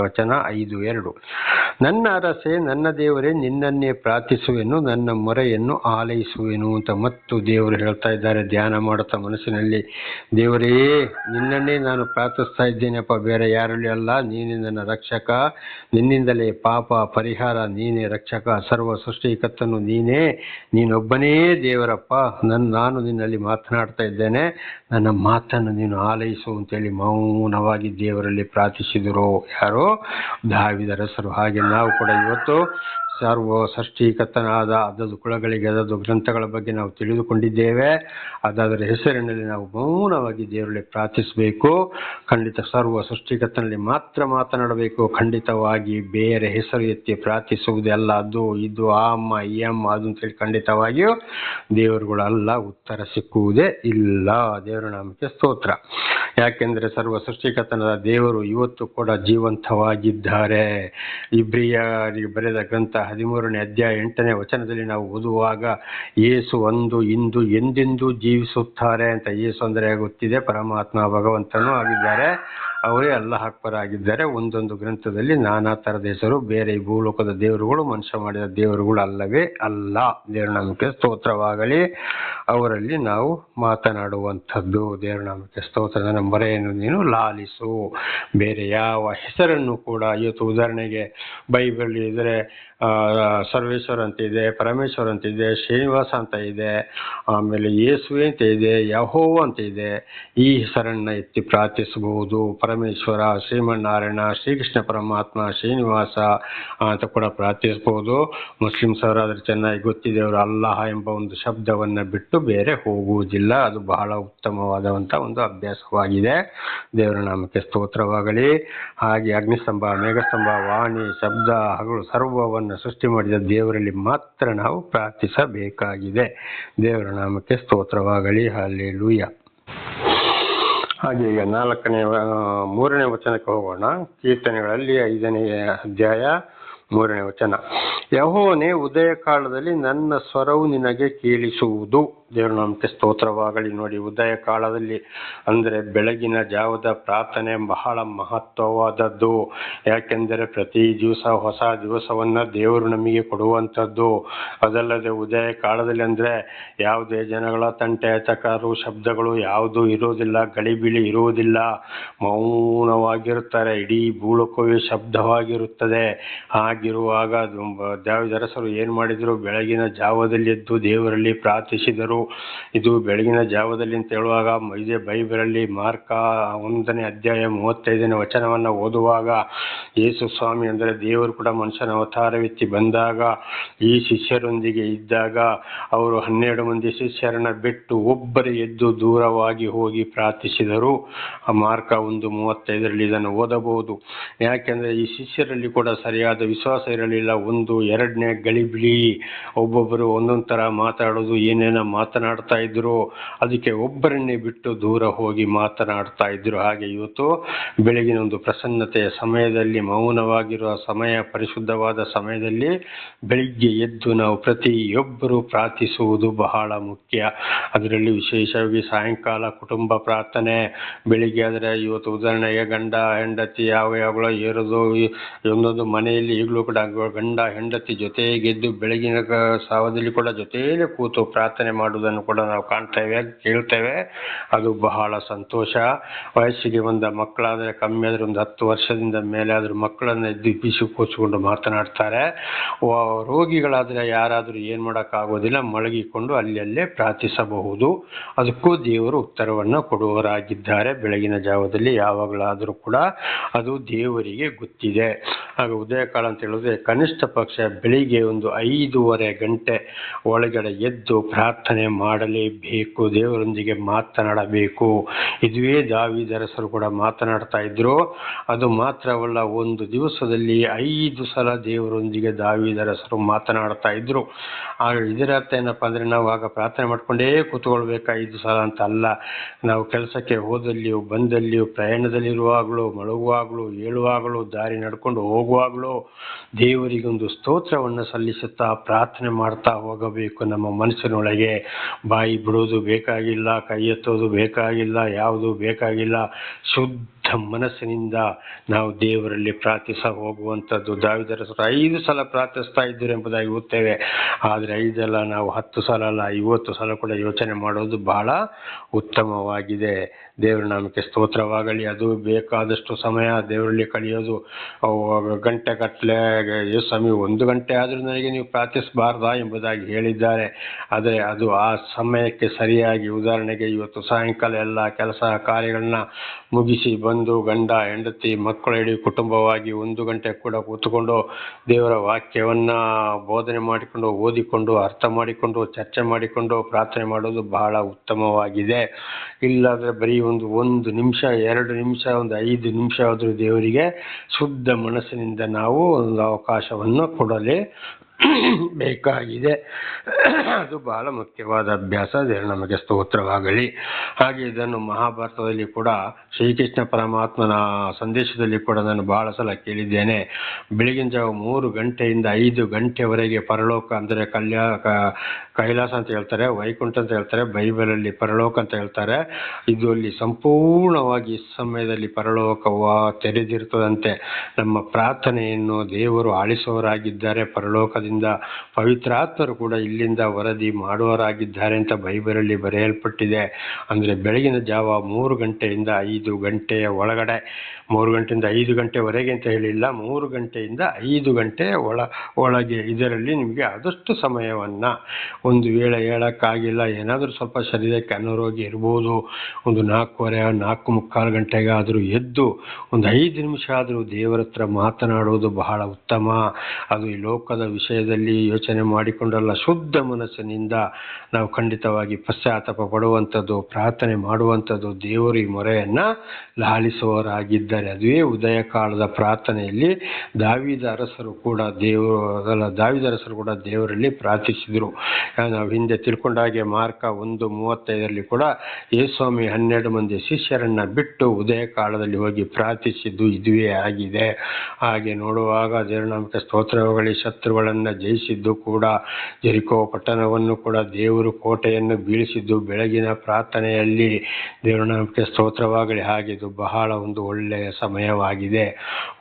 ವಚನ 5:2. ನನ್ನ ಅರಸೆ, ನನ್ನ ದೇವರೇ, ನಿನ್ನನ್ನೇ ಪ್ರಾರ್ಥಿಸುವೆನು, ನನ್ನ ಮೊರೆಯನ್ನು ಆಲೈಸುವೆನು ಅಂತ ಮತ್ತು ದೇವರು ಹೇಳ್ತಾ ಇದ್ದಾರೆ ಧ್ಯಾನ ಮಾಡುತ್ತಾ ಮನಸ್ಸಿನಲ್ಲಿ. ದೇವರೇ, ನಿನ್ನನ್ನೇ ನಾನು ಪ್ರಾರ್ಥಿಸ್ತಾ ಇದ್ದೇನೆಪ್ಪ, ಬೇರೆ ಯಾರಲ್ಲಿ ಅಲ್ಲ. ನೀನೇ ನನ್ನ ರಕ್ಷಕ, ನಿನ್ನಿಂದಲೇ ಪಾಪ ಪರಿಹಾರ, ನೀನೇ ರಕ್ಷಕ, ಸರ್ವ ಸೃಷ್ಟಿಕರ್ತನು ನೀನೇ, ನೀನೊಬ್ಬನೇ ದೇವರಪ್ಪ. ನಾನು ನಿನ್ನಲ್ಲಿ ಮಾತನಾಡ್ತಾ ಇದ್ದೇನೆ, ನನ್ನ ಮಾತನ್ನು ನೀನು ಆಲೈಸು ಅಂತೇಳಿ ಮೌನವಾಗಿ ದೇವರಲ್ಲಿ ಪ್ರಾರ್ಥಿಸಿದರು. ಯಾರೋ? ದಾವೀದರಸರು. ಹಾಗೆ ನಾವು ಕೂಡ ಇವತ್ತು ಸರ್ವ ಸೃಷ್ಟಿಕರ್ತನಾದ ಅದದು ಕುಳಗಳಿಗೆ ಅದದು ಗ್ರಂಥಗಳ ಬಗ್ಗೆ ನಾವು ತಿಳಿದುಕೊಂಡಿದ್ದೇವೆ. ಅದರ ಹೆಸರಿನಲ್ಲಿ ನಾವು ಮೌನವಾಗಿ ದೇವರಲ್ಲಿ ಪ್ರಾರ್ಥಿಸಬೇಕು. ಖಂಡಿತ ಸರ್ವ ಸೃಷ್ಟಿಕರ್ತನಲ್ಲಿ ಮಾತ್ರ ಮಾತನಾಡಬೇಕು. ಖಂಡಿತವಾಗಿ ಬೇರೆ ಹೆಸರು ಎತ್ತಿ ಪ್ರಾರ್ಥಿಸುವುದೆಲ್ಲ ಅದು ಇದು ಆ ಅಮ್ಮ ಈ ಅಮ್ಮ ಅದು ಅಂತೇಳಿ ಖಂಡಿತವಾಗಿಯೂ ದೇವರುಗಳಲ್ಲ, ಉತ್ತರ ಸಿಕ್ಕುವುದೇ ಇಲ್ಲ. ದೇವರ ನಾಮಕ್ಕೆ ಸ್ತೋತ್ರ. ಯಾಕೆಂದರೆ ಸರ್ವ ಸೃಷ್ಟಿಕರ್ತನಾದ ದೇವರು ಇವತ್ತು ಕೂಡ ಜೀವಂತವಾಗಿದ್ದಾರೆ. ಇಬ್ರಿಯರಿಗೆ ಬರೆದ ಗ್ರಂಥ 13ನೇ ಅಧ್ಯಾಯ 8ನೇ ವಚನದಲ್ಲಿ ನಾವು ಓದುವಾಗ ಯೇಸು ಒಂದು ಇಂದು ಎಂದೆಂದೂ ಜೀವಿಸುತ್ತಾರೆ ಅಂತ. ಯೇಸು ಅಂದರೆ ಗೊತ್ತಿದೆ, ಪರಮಾತ್ಮ ಭಗವಂತನೂ ಆಗಿದ್ದಾರೆ, ಅವರೇ ಅಲ್ಲಾಹ್ ಅಕ್ಬರ್ ಆಗಿದ್ದಾರೆ. ಒಂದೊಂದು ಗ್ರಂಥದಲ್ಲಿ ನಾನಾ ಥರದ ಹೆಸರು, ಬೇರೆ ಭೂಲೋಕದ ದೇವರುಗಳು ಮನುಷ್ಯ ಮಾಡಿದ ದೇವರುಗಳು ಅಲ್ಲವೇ ಅಲ್ಲ. ದೇವರ ನಾಮಕ್ಕೆ ಸ್ತೋತ್ರವಾಗಲಿ. ಅವರಲ್ಲಿ ನಾವು ಮಾತನಾಡುವಂಥದ್ದು. ದೇವರ ನಾಮಕ್ಕೆ ಸ್ತೋತ್ರ. ನನ್ನ ಮೊರೆಯನ್ನು ನೀನು ಲಾಲಿಸು. ಬೇರೆ ಯಾವ ಹೆಸರನ್ನು ಕೂಡ ಇವತ್ತು ಉದಾಹರಣೆಗೆ ಬೈಬಲ್ ಇದ್ರೆ ಸರ್ವೇಶ್ವರ ಅಂತ ಇದೆ, ಪರಮೇಶ್ವರ ಅಂತ ಇದೆ, ಶ್ರೀನಿವಾಸ ಅಂತ ಇದೆ, ಆಮೇಲೆ ಯೇಸುವೆ ಅಂತ ಇದೆ, ಯಹೋವ ಅಂತ ಇದೆ. ಈ ಹೆಸರನ್ನ ಎತ್ತಿ ಪ್ರಾರ್ಥಿಸಬಹುದು. ಪರಮೇಶ್ವರ, ಶ್ರೀಮನ್ನಾರಾಯಣ, ಶ್ರೀಕೃಷ್ಣ ಪರಮಾತ್ಮ, ಶ್ರೀನಿವಾಸ ಅಂತ ಕೂಡ ಪ್ರಾರ್ಥಿಸಬಹುದು. ಮುಸ್ಲಿಮ್ಸ್ ಅವರಾದ್ರೆ ಚೆನ್ನಾಗಿ ಗೊತ್ತಿದೆ, ಅವರು ಅಲ್ಲಾಹ ಎಂಬ ಒಂದು ಶಬ್ದವನ್ನ ಬಿಟ್ಟು ಬೇರೆ ಹೋಗುವುದಿಲ್ಲ. ಅದು ಬಹಳ ಉತ್ತಮವಾದಂಥ ಒಂದು ಅಭ್ಯಾಸವಾಗಿದೆ. ದೇವರ ನಾಮಕ್ಕೆ ಸ್ತೋತ್ರವಾಗಲಿ. ಹಾಗೆ ಅಗ್ನಿಸ್ತಂಭ, ಮೇಘಸ್ತಂಭ, ವಾಣಿ, ಶಬ್ದ, ಹಗಲು ಸರ್ವವನ್ನು ಸೃಷ್ಟಿ ಮಾಡಿದ ದೇವರಲ್ಲಿ ಮಾತ್ರ ನಾವು ಪ್ರಾರ್ಥಿಸಬೇಕಾಗಿದೆ. ದೇವರ ನಾಮಕ್ಕೆ ಸ್ತೋತ್ರವಾಗಲಿ. ಹಲ್ಲೆಲೂಯಾ. ಹಾಗೆ ಈಗ 3ನೇ ವಚನಕ್ಕೆ ಹೋಗೋಣ. ಕೀರ್ತನೆಗಳಲ್ಲಿ 5ನೇ ಅಧ್ಯಾಯ 3ನೇ ವಚನ. ಯೆಹೋವನೇ, ಉದಯ ಕಾಲದಲ್ಲಿ ನನ್ನ ಸ್ವರವು ನಿನಗೆ ಕೇಳಿಸುವುದು. ದೇವರ ನಾಮಕ್ಕೆ ಸ್ತೋತ್ರವಾಗಲಿ. ನೋಡಿ, ಉದಯ ಕಾಲದಲ್ಲಿ ಅಂದರೆ ಬೆಳಗಿನ ಜಾವದ ಪ್ರಾರ್ಥನೆ ಬಹಳ ಮಹತ್ವವಾದದ್ದು. ಯಾಕೆಂದರೆ ಪ್ರತಿ ದಿವಸ ಹೊಸ ದಿವಸವನ್ನ ದೇವರು ನಮಗೆ ಕೊಡುವಂಥದ್ದು. ಅದಲ್ಲದೆ ಉದಯ ಕಾಲದಲ್ಲಿ ಅಂದರೆ ಯಾವುದೇ ಜನಗಳ ತಂಟೆ ತಕರು ಶಬ್ದಗಳು ಯಾವುದೂ ಇರುವುದಿಲ್ಲ, ಗಳಿಬಿಳಿ ಇರುವುದಿಲ್ಲ, ಮೌನವಾಗಿರುತ್ತಾರೆ. ಇಡೀ ಭೂಲೋಕವೇ ಶಬ್ದವಾಗಿರುತ್ತದೆ. ಹಾಗಿರುವಾಗ ದಾವೀದರಸರು ಏನು ಮಾಡಿದರು? ಬೆಳಗಿನ ಜಾವದಲ್ಲಿ ಎದ್ದು ದೇವರಲ್ಲಿ ಪ್ರಾರ್ಥಿಸಿದರು. ಇದು ಬೆಳಗಿನ ಜಾವದಲ್ಲಿ ಅಂತ ಹೇಳುವಾಗ ಇದೇ ಬೈಬಲಲ್ಲಿ ಮಾರ್ಕ 1ನೇ ಅಧ್ಯಾಯ 35ನೇ ವಚನವನ್ನು ಓದುವಾಗ ಯೇಸು ಸ್ವಾಮಿ ಅಂದರೆ ದೇವರು ಕೂಡ ಮನುಷ್ಯನ ಅವತಾರವೆತ್ತಿ ಬಂದಾಗ ಈ ಶಿಷ್ಯರೊಂದಿಗೆ ಇದ್ದಾಗ ಅವರು 12 ಮಂದಿ ಶಿಷ್ಯರನ್ನ ಬಿಟ್ಟು ಒಬ್ಬರೇ ಎದ್ದು ದೂರವಾಗಿ ಹೋಗಿ ಪ್ರಾರ್ಥಿಸಿದರು. ಮಾರ್ಕ 1:35ರಲ್ಲಿ ಇದನ್ನು ಓದಬಹುದು. ಯಾಕೆಂದರೆ ಈ ಶಿಷ್ಯರಲ್ಲಿ ಕೂಡ ಸರಿಯಾದ ವಿಶ್ವಾಸ ಇರಲಿಲ್ಲ. 2ನೇ ಗಳಿಬಿಳಿ, ಒಬ್ಬೊಬ್ಬರು ಒಂದೊಂದು ಥರ ಮಾತಾಡೋದು, ಏನೇನೋ ಮಾತನಾಡ್ತಾ ಇದ್ರು. ಅದಕ್ಕೆ ಒಬ್ಬರನ್ನೇ ಬಿಟ್ಟು ದೂರ ಹೋಗಿ ಮಾತನಾಡ್ತಾ ಇದ್ರು. ಹಾಗೆ ಇವತ್ತು ಬೆಳಗಿನ ಒಂದು ಪ್ರಸನ್ನತೆಯ ಸಮಯದಲ್ಲಿ, ಮೌನವಾಗಿರುವ ಸಮಯ, ಪರಿಶುದ್ಧವಾದ ಸಮಯದಲ್ಲಿ ಬೆಳಿಗ್ಗೆ ಎದ್ದು ನಾವು ಪ್ರತಿಯೊಬ್ಬರು ಪ್ರಾರ್ಥಿಸುವುದು ಬಹಳ ಮುಖ್ಯ. ಅದರಲ್ಲಿ ವಿಶೇಷವಾಗಿ ಸಾಯಂಕಾಲ ಕುಟುಂಬ ಪ್ರಾರ್ಥನೆ. ಬೆಳಿಗ್ಗೆ ಆದರೆ ಇವತ್ತು ಉದಾಹರಣೆಗೆ ಗಂಡ ಹೆಂಡತಿ ಯಾವಾಗಲೋ ಏರೋದು, ಒಂದೊಂದು ಮನೆಯಲ್ಲಿ ಈಗಲೂ ಕೂಡ ಗಂಡ ಹೆಂಡತಿ ಜೊತೆಗೆದ್ದು ಬೆಳಗಿನ ಸಾವದಲ್ಲಿ ಕೂಡ ಜೊತೆಯಲ್ಲೇ ಕೂತು ಪ್ರಾರ್ಥನೆ ಮಾಡುವುದನ್ನು ಕೂಡ ನಾವು ಕಾಣ್ತೇವೆ, ಕೇಳ್ತೇವೆ. ಅದು ಬಹಳ ಸಂತೋಷ. ವಯಸ್ಸಿಗೆ ಬಂದ ಮಕ್ಕಳಾದರೆ, ಕಮ್ಮಿ ಆದರೆ ಒಂದು 10 ವರ್ಷದಿಂದ ಮೇಲೆ ಆದರೂ ಮಕ್ಕಳನ್ನು ಎದ್ದು ಬಿಸಿ ಕೂರಿಸಿಕೊಂಡು ಮಾತನಾಡ್ತಾರೆ. ರೋಗಿಗಳಾದರೆ ಯಾರಾದರೂ ಏನು ಮಾಡೋಕ್ಕಾಗೋದಿಲ್ಲ, ಮಲಗಿಕೊಂಡು ಅಲ್ಲೇ ಪ್ರಾರ್ಥಿಸಬಹುದು. ಅದಕ್ಕೂ ದೇವರು ಉತ್ತರವನ್ನು ಕೊಡುವವರಾಗಿದ್ದಾರೆ. ಬೆಳಗಿನ ಜಾವದಲ್ಲಿ ಯಾವಾಗಲಾದರೂ ಕೂಡ ಅದು ದೇವರಿಗೆ ಗೊತ್ತಿದೆ. ಆಗ ಉದಯ ಕಾಲ ಅಂತ ಹೇಳಿದ್ರೆ ಕನಿಷ್ಠ ಪಕ್ಷ ಬೆಳಿಗ್ಗೆ ಒಂದು 5:30 ಗಂಟೆ ಒಳಗಡೆ ಎದ್ದು ಪ್ರಾರ್ಥನೆ ಮಾಡಲೇಬೇಕು, ದೇವರೊಂದಿಗೆ ಮಾತನಾಡಬೇಕು. ಇದುವೇ ದಾವೀದರಸರು ಕೂಡ ಮಾತನಾಡ್ತಾ ಇದ್ರು. ಅದು ಮಾತ್ರವಲ್ಲ, ಒಂದು ದಿವಸದಲ್ಲಿ 5 ಸಲ ದೇವರೊಂದಿಗೆ ದಾವೀದರಸರು ಮಾತನಾಡ್ತಾ ಇದ್ರು. ಆಗ ಇದರ ಅರ್ಥ ಏನಪ್ಪಾ ಅಂದ್ರೆ, ನಾವು ಆಗ ಪ್ರಾರ್ಥನೆ ಮಾಡ್ಕೊಂಡೇ ಕೂತ್ಕೊಳ್ಬೇಕು 5 ಸಲ ಅಂತ ಅಲ್ಲ. ನಾವು ಕೆಲಸಕ್ಕೆ ಹೋದಲ್ಲಿಯೂ ಬಂದಲ್ಲಿಯೂ, ಪ್ರಯಾಣದಲ್ಲಿರುವಾಗಲೂ, ಮಲಗುವಾಗಲೂ, ಏಳುವಾಗಲೂ, ದಾರಿ ನಡ್ಕೊಂಡು ಹೋಗುವಾಗಲೂ ದೇವರಿಗೊಂದು ಸ್ತೋತ್ರವನ್ನು ಸಲ್ಲಿಸುತ್ತಾ ಪ್ರಾರ್ಥನೆ ಮಾಡ್ತಾ ಹೋಗಬೇಕು. ನಮ್ಮ ಮನಸ್ಸಿನೊಳಗೆ ಬಾಯಿ ಬಿಡೋದು ಬೇಕಾಗಿಲ್ಲ, ಕೈ ಎತ್ತೋದು ಬೇಕಾಗಿಲ್ಲ, ಯಾವುದು ಬೇಕಾಗಿಲ್ಲ. ಶುದ್ಧ ಮನಸ್ಸಿನಿಂದ ನಾವು ದೇವರಲ್ಲಿ ಪ್ರಾರ್ಥಿಸ ಹೋಗುವಂಥದ್ದು. ದಾವೀದರಸರು 5 ಸಲ ಪ್ರಾರ್ಥಿಸ್ತಾ ಇದ್ದರು ಎಂಬುದಾಗಿ ಓದ್ತೇವೆ. ಆದರೆ 5 ಅಲ್ಲ, ನಾವು 10 ಸಲ ಅಲ್ಲ, 50 ಸಲ ಕೂಡ ಯೋಚನೆ ಮಾಡೋದು ಬಹಳ ಉತ್ತಮವಾಗಿದೆ. ದೇವರ ನಾಮಕ್ಕೆ ಸ್ತೋತ್ರವಾಗಲಿ. ಅದು ಬೇಕಾದಷ್ಟು ಸಮಯ ದೇವರಲ್ಲಿ ಕಳೆಯೋದು. ಗಂಟೆಗಟ್ಟಲೆ ಸ್ವಾಮಿ 1 ಗಂಟೆ ಆದರೂ ನನಗೆ ನೀವು ಪ್ರಾರ್ಥಿಸಬಾರ್ದಾ ಎಂಬುದಾಗಿ ಹೇಳಿದ್ದಾರೆ. ಆದರೆ ಅದು ಆ ಸಮಯಕ್ಕೆ ಸರಿಯಾಗಿ, ಉದಾಹರಣೆಗೆ ಇವತ್ತು ಸಾಯಂಕಾಲ ಎಲ್ಲ ಕೆಲಸ ಕಾರ್ಯಗಳನ್ನ ಮುಗಿಸಿ ಬಂದು ಬಂದು ಗಂಡ ಹೆಂಡತಿ ಮಕ್ಕಳು ಇಡೀ ಕುಟುಂಬವಾಗಿ 1 ಗಂಟೆ ಕೂಡ ಕೂತ್ಕೊಂಡು ದೇವರ ವಾಕ್ಯವನ್ನ ಬೋಧನೆ ಮಾಡಿಕೊಂಡು ಓದಿಕೊಂಡು ಅರ್ಥ ಮಾಡಿಕೊಂಡು ಚರ್ಚೆ ಮಾಡಿಕೊಂಡು ಪ್ರಾರ್ಥನೆ ಮಾಡೋದು ಬಹಳ ಉತ್ತಮವಾಗಿದೆ. ಇಲ್ಲಾಂದ್ರೆ ಬರೀ ಒಂದು ನಿಮಿಷ 2 ನಿಮಿಷ 5 ನಿಮಿಷ ಆದರೂ ದೇವರಿಗೆ ಶುದ್ಧ ಮನಸ್ಸಿನಿಂದ ನಾವು ಒಂದು ಅವಕಾಶವನ್ನು ಕೊಡಲೇ ಬೇಕಾಗಿದೆ. ಅದು ಬಹಳ ಮುಖ್ಯವಾದ ಅಭ್ಯಾಸ. ದೇವರು ನಮಗೆ ಸ್ತೋತ್ರವಾಗಲಿ. ಹಾಗೆ ಇದನ್ನು ಮಹಾಭಾರತದಲ್ಲಿ ಕೂಡ ಶ್ರೀಕೃಷ್ಣ ಪರಮಾತ್ಮನ ಸಂದೇಶದಲ್ಲಿ ಕೂಡ ನಾನು ಬಹಳ ಸಲ ಕೇಳಿದ್ದೇನೆ. ಬೆಳಗಿನ ಜಾವ 3 ಗಂಟೆಯಿಂದ 5 ಗಂಟೆವರೆಗೆ ಪರಲೋಕ ಅಂದರೆ ಕೈಲಾಸ ಅಂತ ಹೇಳ್ತಾರೆ, ವೈಕುಂಠ ಅಂತ ಹೇಳ್ತಾರೆ, ಬೈಬಲಲ್ಲಿ ಪರಲೋಕ ಅಂತ ಹೇಳ್ತಾರೆ. ಇದು ಅಲ್ಲಿ ಸಂಪೂರ್ಣವಾಗಿ ಈ ಸಮಯದಲ್ಲಿ ಪರಲೋಕವ ತೆರೆದಿರ್ತದಂತೆ. ನಮ್ಮ ಪ್ರಾರ್ಥನೆಯನ್ನು ದೇವರು ಆಲಿಸುವವರಾಗಿದ್ದಾರೆ. ಪರಲೋಕದಿಂದ ಪವಿತ್ರಾತ್ಮರು ಕೂಡ ಇಲ್ಲಿಂದ ವರದಿ ಮಾಡುವವರಾಗಿದ್ದಾರೆ ಅಂತ ಬೈಬಲಲ್ಲಿ ಬರೆಯಲ್ಪಟ್ಟಿದೆ. ಅಂದರೆ ಬೆಳಗಿನ ಜಾವ 3 ಗಂಟೆಯಿಂದ 5 ಗಂಟೆಯ ಒಳಗಡೆ, 3 ಗಂಟೆಯಿಂದ 5 ಗಂಟೆವರೆಗೆ ಅಂತ ಹೇಳಿಲ್ಲ, 3 ಗಂಟೆಯಿಂದ 5 ಗಂಟೆ ಒಳಗೆ ಇದರಲ್ಲಿ ನಿಮಗೆ ಆದಷ್ಟು ಸಮಯವನ್ನು, ಒಂದು ವೇಳೆ ಹೇಳೋಕ್ಕಾಗಿಲ್ಲ, ಏನಾದರೂ ಸ್ವಲ್ಪ ಶರೀರಕ್ಕೆ ಅನಾರೋಗ್ಯ ಇರ್ಬೋದು, ಒಂದು 4:15 4:45 ಗಂಟೆಗಾದರೂ ಎದ್ದು ಒಂದು 5 ನಿಮಿಷ ಆದರೂ ದೇವರ ಹತ್ರ ಮಾತನಾಡುವುದು ಬಹಳ ಉತ್ತಮ. ಅದು ಈ ಲೋಕದ ವಿಷಯದಲ್ಲಿ ಯೋಚನೆ ಮಾಡಿಕೊಂಡಲ್ಲ, ಶುದ್ಧ ಮನಸ್ಸಿನಿಂದ ನಾವು ಖಂಡಿತವಾಗಿ ಪಶ್ಚಾತ್ತಾಪ ಪಡುವಂಥದ್ದು, ಪ್ರಾರ್ಥನೆ ಮಾಡುವಂಥದ್ದು, ದೇವರು ಈ ಮೊರೆಯನ್ನು ಲಾಲಿಸುವವರಾಗಿದ್ದಾರೆ. ಅದುವೇ ಉದಯ ಕಾಲದ ಪ್ರಾರ್ಥನೆಯಲ್ಲಿ ದಾವೀದ ಅರಸರು ಕೂಡ ದೇವರಲ್ಲಿ ಪ್ರಾರ್ಥಿಸಿದರು. ನಾವು ಹಿಂದೆ ತಿಳ್ಕೊಂಡ ಹಾಗೆ ಮಾರ್ಕ 1:35 ಕೂಡ ಯೇಸುಸ್ವಾಮಿ 12 ಮಂದಿ ಶಿಷ್ಯರನ್ನ ಬಿಟ್ಟು ಉದಯ ಕಾಲದಲ್ಲಿ ಹೋಗಿ ಪ್ರಾರ್ಥಿಸಿದ್ದು ಇದುವೇ ಆಗಿದೆ. ಹಾಗೆ ನೋಡುವಾಗ ದೇವರ ನಾಮಕ್ಕೆ ಸ್ತೋತ್ರವಾಗಲಿ. ಶತ್ರುಗಳನ್ನು ಜಯಿಸಿದ್ದು ಕೂಡ, ಜೆರಿಕೋ ಪಟ್ಟಣವನ್ನು ಕೂಡ ದೇವರು ಕೋಟೆಯನ್ನು ಬೀಳಿಸಿದ್ದು ಬೆಳಗಿನ ಪ್ರಾರ್ಥನೆಯಲ್ಲಿ. ದೇವರ ನಾಮಕ್ಕೆ ಸ್ತೋತ್ರವಾಗಲಿ. ಹಾಗೆ ಇದು ಬಹಳ ಒಂದು ಒಳ್ಳೆಯ ಸಮಯವಾಗಿದೆ.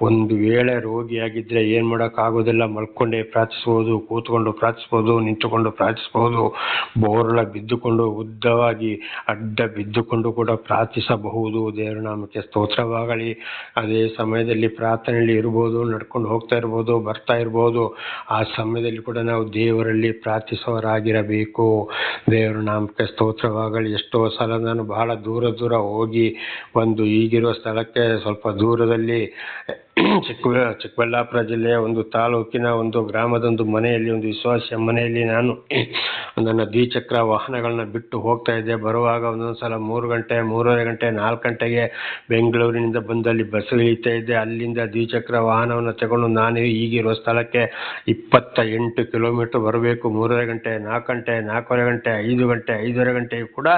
ಒಂದು ವೇಳೆ ರೋಗಿಯಾಗಿದ್ದರೆ ಏನು ಮಾಡೋಕ್ಕಾಗೋದಿಲ್ಲ, ಮಲ್ಕೊಂಡೇ ಪ್ರಾರ್ಥಿಸ್ಬೋದು, ಕೂತ್ಕೊಂಡು ಪ್ರಾರ್ಥಿಸ್ಬೋದು, ನಿಂತುಕೊಂಡು ಪ್ರಾರ್ಥಿಸ್ಬೋದು, ಬೋರ್ಲ ಬಿದ್ದುಕೊಂಡು ಉದ್ದವಾಗಿ ಅಡ್ಡ ಬಿದ್ದುಕೊಂಡು ಕೂಡ ಪ್ರಾರ್ಥಿಸಬಹುದು. ದೇವರ ನಾಮಕ್ಕೆ ಸ್ತೋತ್ರವಾಗಲಿ. ಅದೇ ಸಮಯದಲ್ಲಿ ಪ್ರಾರ್ಥನೆಯಲ್ಲಿ ಇರ್ಬೋದು, ನಡ್ಕೊಂಡು ಹೋಗ್ತಾ ಇರ್ಬೋದು, ಬರ್ತಾ ಇರ್ಬೋದು. ಆ ಸಮಯದಲ್ಲಿ ಕೂಡ ನಾವು ದೇವರಲ್ಲಿ ಪ್ರಾರ್ಥಿಸುವವರಾಗಿರಬೇಕು. ದೇವರ ನಾಮಕ್ಕೆ ಸ್ತೋತ್ರವಾಗಲಿ. ಎಷ್ಟೋ ಸಲ ನಾನು ಬಹಳ ದೂರ ಹೋಗಿ ಬಂದು ಈಗಿರುವ ಸ್ಥಳಕ್ಕೆ ಸ್ವಲ್ಪ ದೂರದಲ್ಲಿ ಚಿಕ್ಕಬಳ್ಳಾಪುರ ಜಿಲ್ಲೆಯ ಒಂದು ತಾಲೂಕಿನ ಒಂದು ಗ್ರಾಮದ ಒಂದು ಮನೆಯಲ್ಲಿ, ಒಂದು ವಿಶ್ವಾಸಿಯ ಮನೆಯಲ್ಲಿ ನಾನು ನನ್ನ ದ್ವಿಚಕ್ರ ವಾಹನಗಳನ್ನ ಬಿಟ್ಟು ಹೋಗ್ತಾ ಇದ್ದೆ. ಬರುವಾಗ ಒಂದೊಂದು ಸಲ 3 ಗಂಟೆ 3:30 ಗಂಟೆ 4 ಗಂಟೆಗೆ ಬೆಂಗಳೂರಿನಿಂದ ಬಂದಲ್ಲಿ ಬಸ್ ಇಳಿತಾ ಇದ್ದೆ. ಅಲ್ಲಿಂದ ದ್ವಿಚಕ್ರ ವಾಹನವನ್ನು ತಗೊಂಡು ನಾನು ಈಗಿರುವ ಸ್ಥಳಕ್ಕೆ 28 ಕಿಲೋಮೀಟರ್ ಬರಬೇಕು. 3:30 ಗಂಟೆ 4 ಗಂಟೆ 4:15 ಗಂಟೆ 5 ಗಂಟೆ 5:30 ಗಂಟೆಗೂ ಕೂಡ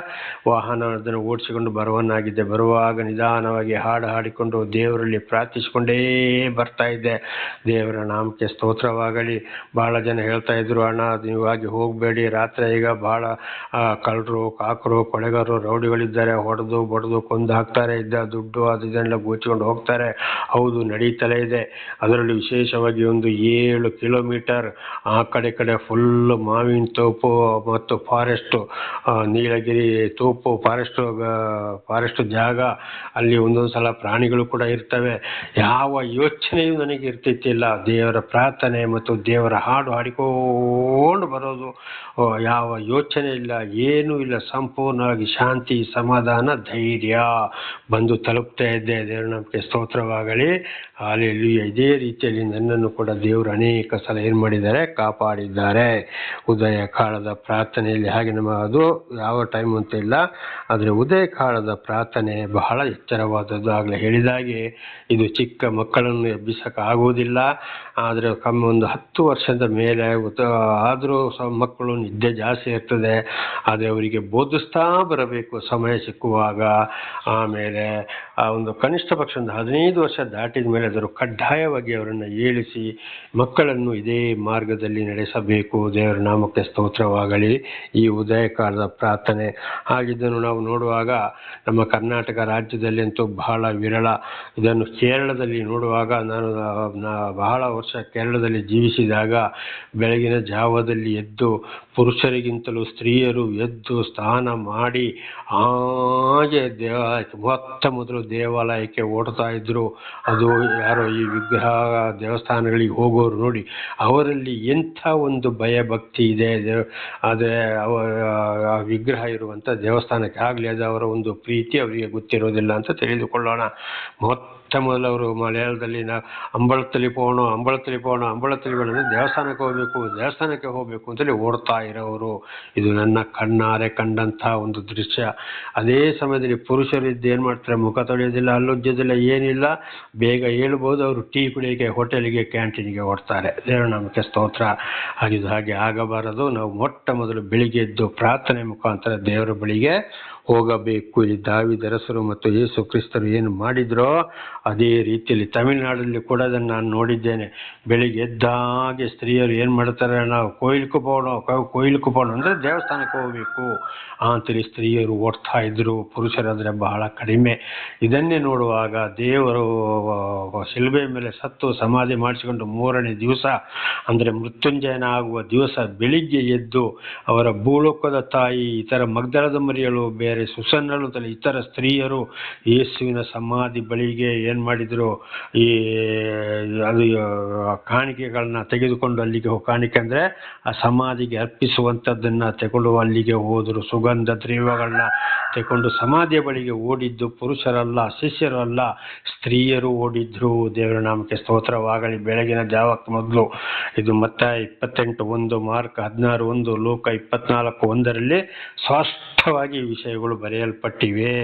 ವಾಹನವನ್ನು ಓಡಿಸಿಕೊಂಡು ಬರುವನಾಗಿದ್ದೆ. ಬರುವಾಗ ನಿಧಾನವಾಗಿ ಹಾಡು ಹಾಡಿಕೊಂಡು ದೇವರಲ್ಲಿ ಪ್ರಾರ್ಥಿಸಿಕೊಂಡೇ ಬರ್ತಾ ಇದ್ದೆ. ದೇವರ ನಾಮಕ್ಕೆ ಸ್ತೋತ್ರವಾಗಲಿ. ಬಹಳ ಜನ ಹೇಳ್ತಾ ಇದ್ರು, ಅಣ್ಣ ನೀವು ಹಾಗೆ ಹೋಗಬೇಡಿ, ರಾತ್ರಿ ಈಗ ಬಹಳ ಕಳ್ಳರು, ಕಾಕರು, ಕೊಳೆಗಾರರು, ರೌಡಿಗಳಿದ್ದಾರೆ, ಹೊಡೆದು ಬಡ್ದು ಕೊಂದು ಹಾಕ್ತಾರೆ, ದುಡ್ಡು ಅದು ಇದನ್ನೆಲ್ಲ ಗೋಚಿಕೊಂಡು ಹೋಗ್ತಾರೆ. ಹೌದು, ನಡೀತಲೇ ಇದೆ. ಅದರಲ್ಲಿ ವಿಶೇಷವಾಗಿ ಒಂದು 7 ಕಿಲೋಮೀಟರ್ ಆ ಕಡೆ ಫುಲ್ ಮಾವಿನ ತೋಪು ಮತ್ತು ಫಾರೆಸ್ಟು, ನೀಲಗಿರಿ ತೋಪು ಫಾರೆಸ್ಟ್ ಜಾಗ. ಅಲ್ಲಿ ಒಂದೊಂದು ಸಲ ಪ್ರಾಣಿಗಳು ಕೂಡ ಇರ್ತವೆ. ಯಾವ ಯೋಚನೆಯೂ ನನಗೆ ಇರ್ತಿತ್ತಿಲ್ಲ. ದೇವರ ಪ್ರಾರ್ಥನೆ ಮತ್ತು ದೇವರ ಹಾಡು ಹಾಡಿಕೊಂಡು ಬರೋದು, ಯಾವ ಯೋಚನೆ ಇಲ್ಲ, ಏನೂ ಇಲ್ಲ, ಸಂಪೂರ್ಣವಾಗಿ ಶಾಂತಿ, ಸಮಾಧಾನ, ಧೈರ್ಯ ಬಂದು ತಲುಪ್ತಾ ಇದ್ದೆ. ದೇವರ ನಮಗೆ ಸ್ತೋತ್ರವಾಗಲಿ. ಅಲ್ಲಿ ಇದೇ ರೀತಿಯಲ್ಲಿ ನನ್ನನ್ನು ಕೂಡ ದೇವರು ಅನೇಕ ಸಲ ಏನು ಮಾಡಿದ್ದಾರೆ, ಕಾಪಾಡಿದ್ದಾರೆ. ಉದಯ ಕಾಲದ ಪ್ರಾರ್ಥನೆಯಲ್ಲಿ ಹಾಗೆ ಅದು ಯಾವ ಟೈಮ್ ಅಂತ ಇಲ್ಲ, ಆದರೆ ಉದಯ ಕಾಲದ ಪ್ರಾರ್ಥನೆ ಬಹಳ ಎಚ್ಚರವಾದದ್ದು. ಆಗಲೇ ಹೇಳಿದಾಗೆ ಇದು ಚಿಕ್ಕ ಮಕ್ಕಳನ್ನು ಎಬ್ಬಿಸೋಕ್ಕಾಗೋದಿಲ್ಲ. ಆದರೆ ಒಂದು 10 ವರ್ಷದ ಮೇಲೆ ಆದರೂ ಮಕ್ಕಳು ನಿದ್ದೆ ಜಾಸ್ತಿ ಇರ್ತದೆ. ಆದರೆ ಅವರಿಗೆ ಬೋಧಿಸ್ತಾ ಬರಬೇಕು ಸಮಯ ಸಿಕ್ಕುವಾಗ. ಆಮೇಲೆ ಒಂದು ಕನಿಷ್ಠ ಪಕ್ಷ ಒಂದು 15 ವರ್ಷ ದಾಟಿದ ಮೇಲೆ ಅದರ ಕಡ್ಡಾಯವಾಗಿ ಅವರನ್ನು ಏಳಿಸಿ ಮಕ್ಕಳನ್ನು ಇದೇ ಮಾರ್ಗದಲ್ಲಿ ನಡೆಸಬೇಕು. ದೇವರ ನಾಮಕ್ಕೆ ಸ್ತೋತ್ರವಾಗಲಿ. ಈ ಉದಯ ಕಾಲದ ಪ್ರಾರ್ಥನೆ ಹಾಗಿದ್ದನ್ನು ನಾವು ನೋಡುವಾಗ ನಮ್ಮ ಕರ್ನಾಟಕ ರಾಜ್ಯದಲ್ಲಿ ಅಂತೂ ಬಹಳ ವಿರಳ. ಇದನ್ನು ಕೇರಳದಲ್ಲಿ ನೋಡುವ ನೋಡುವಾಗ ನಾನು ಬಹಳ ವರ್ಷ ಕೇರಳದಲ್ಲಿ ಜೀವಿಸಿದಾಗ ಬೆಳಗಿನ ಜಾವದಲ್ಲಿ ಎದ್ದು ಪುರುಷರಿಗಿಂತಲೂ ಸ್ತ್ರೀಯರು ಎದ್ದು ಸ್ನಾನ ಮಾಡಿ ಹಾಗೆ ಮೊದಲು ದೇವಾಲಯಕ್ಕೆ ಓಡ್ತಾ ಇದ್ರು. ಅದು ಯಾರೋ ಈ ವಿಗ್ರಹ ದೇವಸ್ಥಾನಗಳಿಗೆ ಹೋಗೋರು ನೋಡಿ ಅವರಲ್ಲಿ ಎಂಥ ಒಂದು ಭಯ ಭಕ್ತಿ ಇದೆ. ಅದೇ ವಿಗ್ರಹ ಇರುವಂಥ ದೇವಸ್ಥಾನಕ್ಕೆ ಆಗಲಿ ಅದು ಅವರ ಒಂದು ಪ್ರೀತಿ ಅವರಿಗೆ ಗೊತ್ತಿರೋದಿಲ್ಲ ಅಂತ ತಿಳಿದುಕೊಳ್ಳೋಣ. ಮೊದಲು ಅವರು ಮಲಯಾಳದಲ್ಲಿ ಅಂಬಳತ್ತಲ್ಲಿ ಪೋಣೋ ಅಂದರೆ ದೇವಸ್ಥಾನಕ್ಕೆ ಹೋಗಬೇಕು ಅಂತೇಳಿ ಓಡ್ತಾ ಇರೋರು. ಇದು ನನ್ನ ಕಣ್ಣಾರೆ ಕಂಡಂಥ ಒಂದು ದೃಶ್ಯ. ಅದೇ ಸಮಯದಲ್ಲಿ ಪುರುಷರು ಇದ್ದು ಏನು ಮಾಡ್ತಾರೆ, ಮುಖ ತೊಳೆಯೋದಿಲ್ಲ, ಹಲ್ಲುಜ್ಜೋದಿಲ್ಲ, ಏನಿಲ್ಲ, ಬೇಗ ಹೇಳ್ಬೋದು, ಅವರು ಟೀ ಕುಡಿಯೋಕ್ಕೆ ಹೋಟೆಲಿಗೆ ಕ್ಯಾಂಟೀನಿಗೆ ಓಡ್ತಾರೆ. ದೇವರ ನಾಮಕ್ಕೆ ಸ್ತೋತ್ರ. ಹಾಗೆ ಆಗಬಾರದು. ನಾವು ಮೊದಲು ಬೆಳಿಗ್ಗೆ ಎದ್ದು ಪ್ರಾರ್ಥನೆ ಮುಖಾಂತರ ದೇವರ ಬಳಿಗೆ ಹೋಗಬೇಕು. ಈ ದಾವೀದರಸರು ಮತ್ತು ಯೇಸು ಕ್ರಿಸ್ತರು ಏನು ಮಾಡಿದ್ರೋ ಅದೇ ರೀತಿಯಲ್ಲಿ ತಮಿಳುನಾಡಲ್ಲಿ ಕೂಡ ಅದನ್ನು ನಾನು ನೋಡಿದ್ದೇನೆ. ಬೆಳಿಗ್ಗೆ ಎದ್ದಾಗೆ ಸ್ತ್ರೀಯರು ಏನು ಮಾಡ್ತಾರೆ, ನಾವು ಕೊಯ್ಲಿಕ್ಕೆ ಹೋಗೋಣ ಅಂದರೆ ದೇವಸ್ಥಾನಕ್ಕೆ ಹೋಗಬೇಕು ಅಂತೇಳಿ ಸ್ತ್ರೀಯರು ಓಡ್ತಾ ಇದ್ರು. ಪುರುಷರಾದರೆ ಬಹಳ ಕಡಿಮೆ. ಇದನ್ನೇ ನೋಡುವಾಗ ದೇವರು ಶಿಲುಬೆ ಮೇಲೆ ಸತ್ತು ಸಮಾಧಿ ಮಾಡಿಸಿಕೊಂಡು 3ನೇ ದಿವಸ ಅಂದರೆ ಮೃತ್ಯುಂಜಯನ ಆಗುವ ದಿವಸ ಬೆಳಿಗ್ಗೆ ಎದ್ದು ಅವರ ಭೂಲೋಕದ ತಾಯಿ, ಇತರ ಮಗ್ದಲದ ಮರಿಯಳು, ಬೇರೆ ಸುಸನ್ನಳು ಅಂತಲೇ ಇತರ ಸ್ತ್ರೀಯರು ಯೇಸುವಿನ ಸಮಾಧಿ ಬಳಿಗೆ ಏನು ಮಾಡಿದ್ರು, ಅದು ಕಾಣಿಕೆಗಳನ್ನ ತೆಗೆದುಕೊಂಡು ಅಲ್ಲಿಗೆ ಕಾಣಿಕೆ ಅಂದರೆ ಆ ಸಮಾಧಿಗೆ ಅರ್ಪಿಸುವಂಥದ್ದನ್ನು ತಗೊಂಡು ಅಲ್ಲಿಗೆ ಹೋದರು. ಸುಗಂಧ ದ್ರವ್ಯಗಳನ್ನ ತೆಗೆದುಕೊಂಡು ಸಮಾಧಿಯ ಬಳಿಗೆ ಓಡಿದ್ದು ಪುರುಷರಲ್ಲ, ಶಿಷ್ಯರು ಅಲ್ಲ, ಸ್ತ್ರೀಯರು ಓಡಿದ್ರು. ದೇವರ ನಾಮಕ್ಕೆ ಸ್ತೋತ್ರವಾಗಲಿ. ಬೆಳಗಿನ ಜಾವಕ್ಕೆ ಮೊದಲು ಇದು ಮತ್ತಾಯ 28:1, ಮಾರ್ಕ್ 16:1, ಲೋಕ 24:1 ಸ್ಪಷ್ಟವಾಗಿ ಈ ವಿಷಯಗಳು ಬರೆಯಲ್ಪಟ್ಟಿವೆ.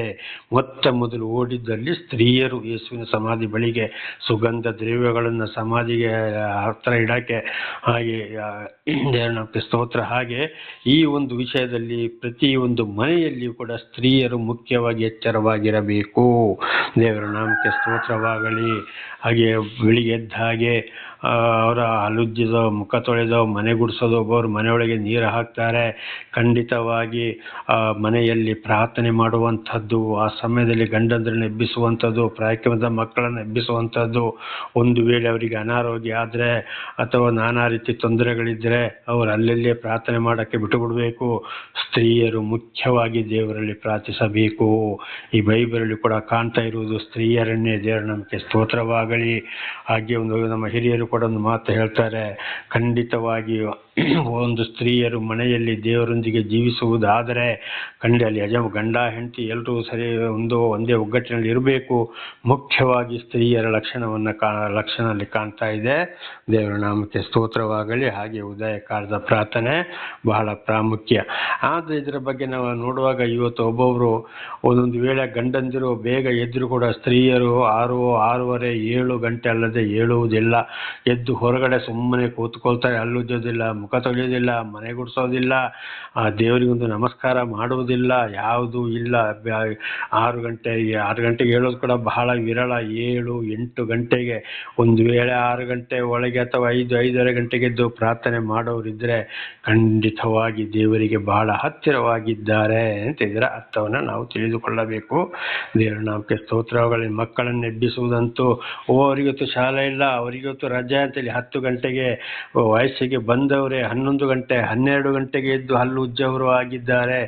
ಮೊದಲು ಓಡಿದ್ದಲ್ಲಿ ಸ್ತ್ರೀಯರು ಯೇಸುವಿನ ಸಮಾಧಿ ಬಳಿಗೆ ಸುಗಂಧ ದ್ರವ್ಯಗಳನ್ನು ಸಮಾಧಿಗೆ ಹತ್ತಿರ ಇಡಕ್ಕೆ. ಹಾಗೆ ದೇವರ ನಾಮಕ್ಕೆ ಸ್ತೋತ್ರ. ಹಾಗೆ ಈ ಒಂದು ವಿಷಯದಲ್ಲಿ ಪ್ರತಿಯೊಂದು ಮನೆಯಲ್ಲಿಯೂ ಕೂಡ ಸ್ತ್ರೀಯರು ಮುಖ್ಯವಾಗಿ ಎಚ್ಚರವಾಗಿರಬೇಕು. ದೇವರ ನಾಮಕ್ಕೆ ಸ್ತೋತ್ರವಾಗಲಿ. ಹಾಗೆ ಬೆಳಿಗ್ಗೆ ಎದ್ದ ಹಾಗೆ ಅವರ ಹಲ್ಲುಜ್ಜಿದೋ, ಮುಖ ತೊಳೆದೋ, ಮನೆ ಗುಡಿಸೋದು, ಒಬ್ಬರು ಮನೆಯೊಳಗೆ ನೀರು ಹಾಕ್ತಾರೆ. ಖಂಡಿತವಾಗಿ ಮನೆಯಲ್ಲಿ ಪ್ರಾರ್ಥನೆ ಮಾಡುವಂಥದ್ದು, ಆ ಸಮಯದಲ್ಲಿ ಗಂಡಂದ್ರನ್ನ ಎಬ್ಬಿಸುವಂಥದ್ದು, ಪ್ರಾಯಕ್ರಮದ ಮಕ್ಕಳನ್ನು ಎಬ್ಬಿಸುವಂಥದ್ದು. ಒಂದು ವೇಳೆ ಅವರಿಗೆ ಅನಾರೋಗ್ಯ ಆದರೆ ಅಥವಾ ನಾನಾ ರೀತಿ ತೊಂದರೆಗಳಿದ್ದರೆ ಅವರು ಅಲ್ಲಲ್ಲೇ ಪ್ರಾರ್ಥನೆ ಮಾಡೋಕ್ಕೆ ಬಿಟ್ಟುಬಿಡಬೇಕು. ಸ್ತ್ರೀಯರು ಮುಖ್ಯವಾಗಿ ದೇವರಲ್ಲಿ ಪ್ರಾರ್ಥಿಸಬೇಕು. ಈ ಬೈಬಲಲ್ಲಿ ಕೂಡ ಕಾಣ್ತಾ ಇರುವುದು ಸ್ತ್ರೀಯರನ್ನೇ. ದೇವರ ನಮಗೆ ಸ್ತೋತ್ರವಾಗಲಿ. ಹಾಗೆ ನಮ್ಮ ಹಿರಿಯರು ಕೂಡ ಒಂದು ಮಾತು ಹೇಳ್ತಾರೆ, ಖಂಡಿತವಾಗಿ ಒಂದು ಸ್ತ್ರೀಯರು ಮನೆಯಲ್ಲಿ ದೇವರೊಂದಿಗೆ ಜೀವಿಸುವುದಾದರೆ ಅಲ್ಲಿ ಗಂಡ ಹೆಂಡತಿ ಎಲ್ಲರೂ ಸರಿ ಒಂದೇ ಒಗ್ಗಟ್ಟಿನಲ್ಲಿ ಇರಬೇಕು. ಮುಖ್ಯವಾಗಿ ಸ್ತ್ರೀಯರ ಲಕ್ಷಣದಲ್ಲಿ ಕಾಣ್ತಾ ಇದೆ. ದೇವರ ನಾಮಕ್ಕೆ ಸ್ತೋತ್ರವಾಗಲಿ. ಹಾಗೆ ಉದಯ ಕಾಲದ ಪ್ರಾರ್ಥನೆ ಬಹಳ ಪ್ರಾಮುಖ್ಯ. ಆದರೆ ಇದರ ಬಗ್ಗೆ ನಾವು ನೋಡುವಾಗ ಇವತ್ತು ಒಬ್ಬೊಬ್ಬರು ಒಂದೊಂದು ವೇಳೆ ಗಂಡಂದಿರು ಬೇಗ ಎದ್ದರೂ ಕೂಡ ಸ್ತ್ರೀಯರು 6:30, 7 ಗಂಟೆ ಅಲ್ಲದೆ ಏಳುವುದಿಲ್ಲ. ಎದ್ದು ಹೊರಗಡೆ ಸುಮ್ಮನೆ ಕೂತ್ಕೊಳ್ತಾರೆ. ಹಲ್ಲುಜ್ಜೋದಿಲ್ಲ, ಮುಖ ತೊಳೆಯೋದಿಲ್ಲ, ಮನೆ ಗುಡಿಸೋದಿಲ್ಲ, ದೇವರಿಗೊಂದು ನಮಸ್ಕಾರ ಮಾಡುವುದಿಲ್ಲ, ಯಾವುದೂ ಇಲ್ಲ. 6 ಗಂಟೆಗೆ ಹೇಳೋದು ಕೂಡ ಬಹಳ ವಿರಳ. 7, 8 ಗಂಟೆಗೆ, ಒಂದು ವೇಳೆ 6 ಗಂಟೆ ಒಳಗೆ ಅಥವಾ 5, 5:30 ಗಂಟೆಗೆ ಎದ್ದು ಪ್ರಾರ್ಥನೆ ಮಾಡೋರಿದ್ದರೆ ಖಂಡಿತವಾಗಿ ದೇವರಿಗೆ ಬಹಳ ಹತ್ತಿರವಾಗಿದ್ದಾರೆ ಅಂತ ಇದರ ಅರ್ಥವನ್ನು ನಾವು ತಿಳಿದುಕೊಳ್ಳಬೇಕು. ದೇವರ ನಾಮಕ್ಕೆ ಸ್ತೋತ್ರಗಳಲ್ಲಿ ಮಕ್ಕಳನ್ನು ಎಬ್ಬಿಸುವುದಂತೂ ಅವರಿಗೊತ್ತು ಶಾಲೆ ಇಲ್ಲ, ಅವರಿಗೊತ್ತು ರಜೆ ಅಂತೇಳಿ 10 ಗಂಟೆಗೆ ವಯಸ್ಸಿಗೆ ಬಂದವರೇ 11 ಗಂಟೆ 12 ಗಂಟೆಗೆ ಎದ್ದು ಹಲ್ಲು ಉಜ್ಜವರು ಆಗಿದ್ದಾರೆ.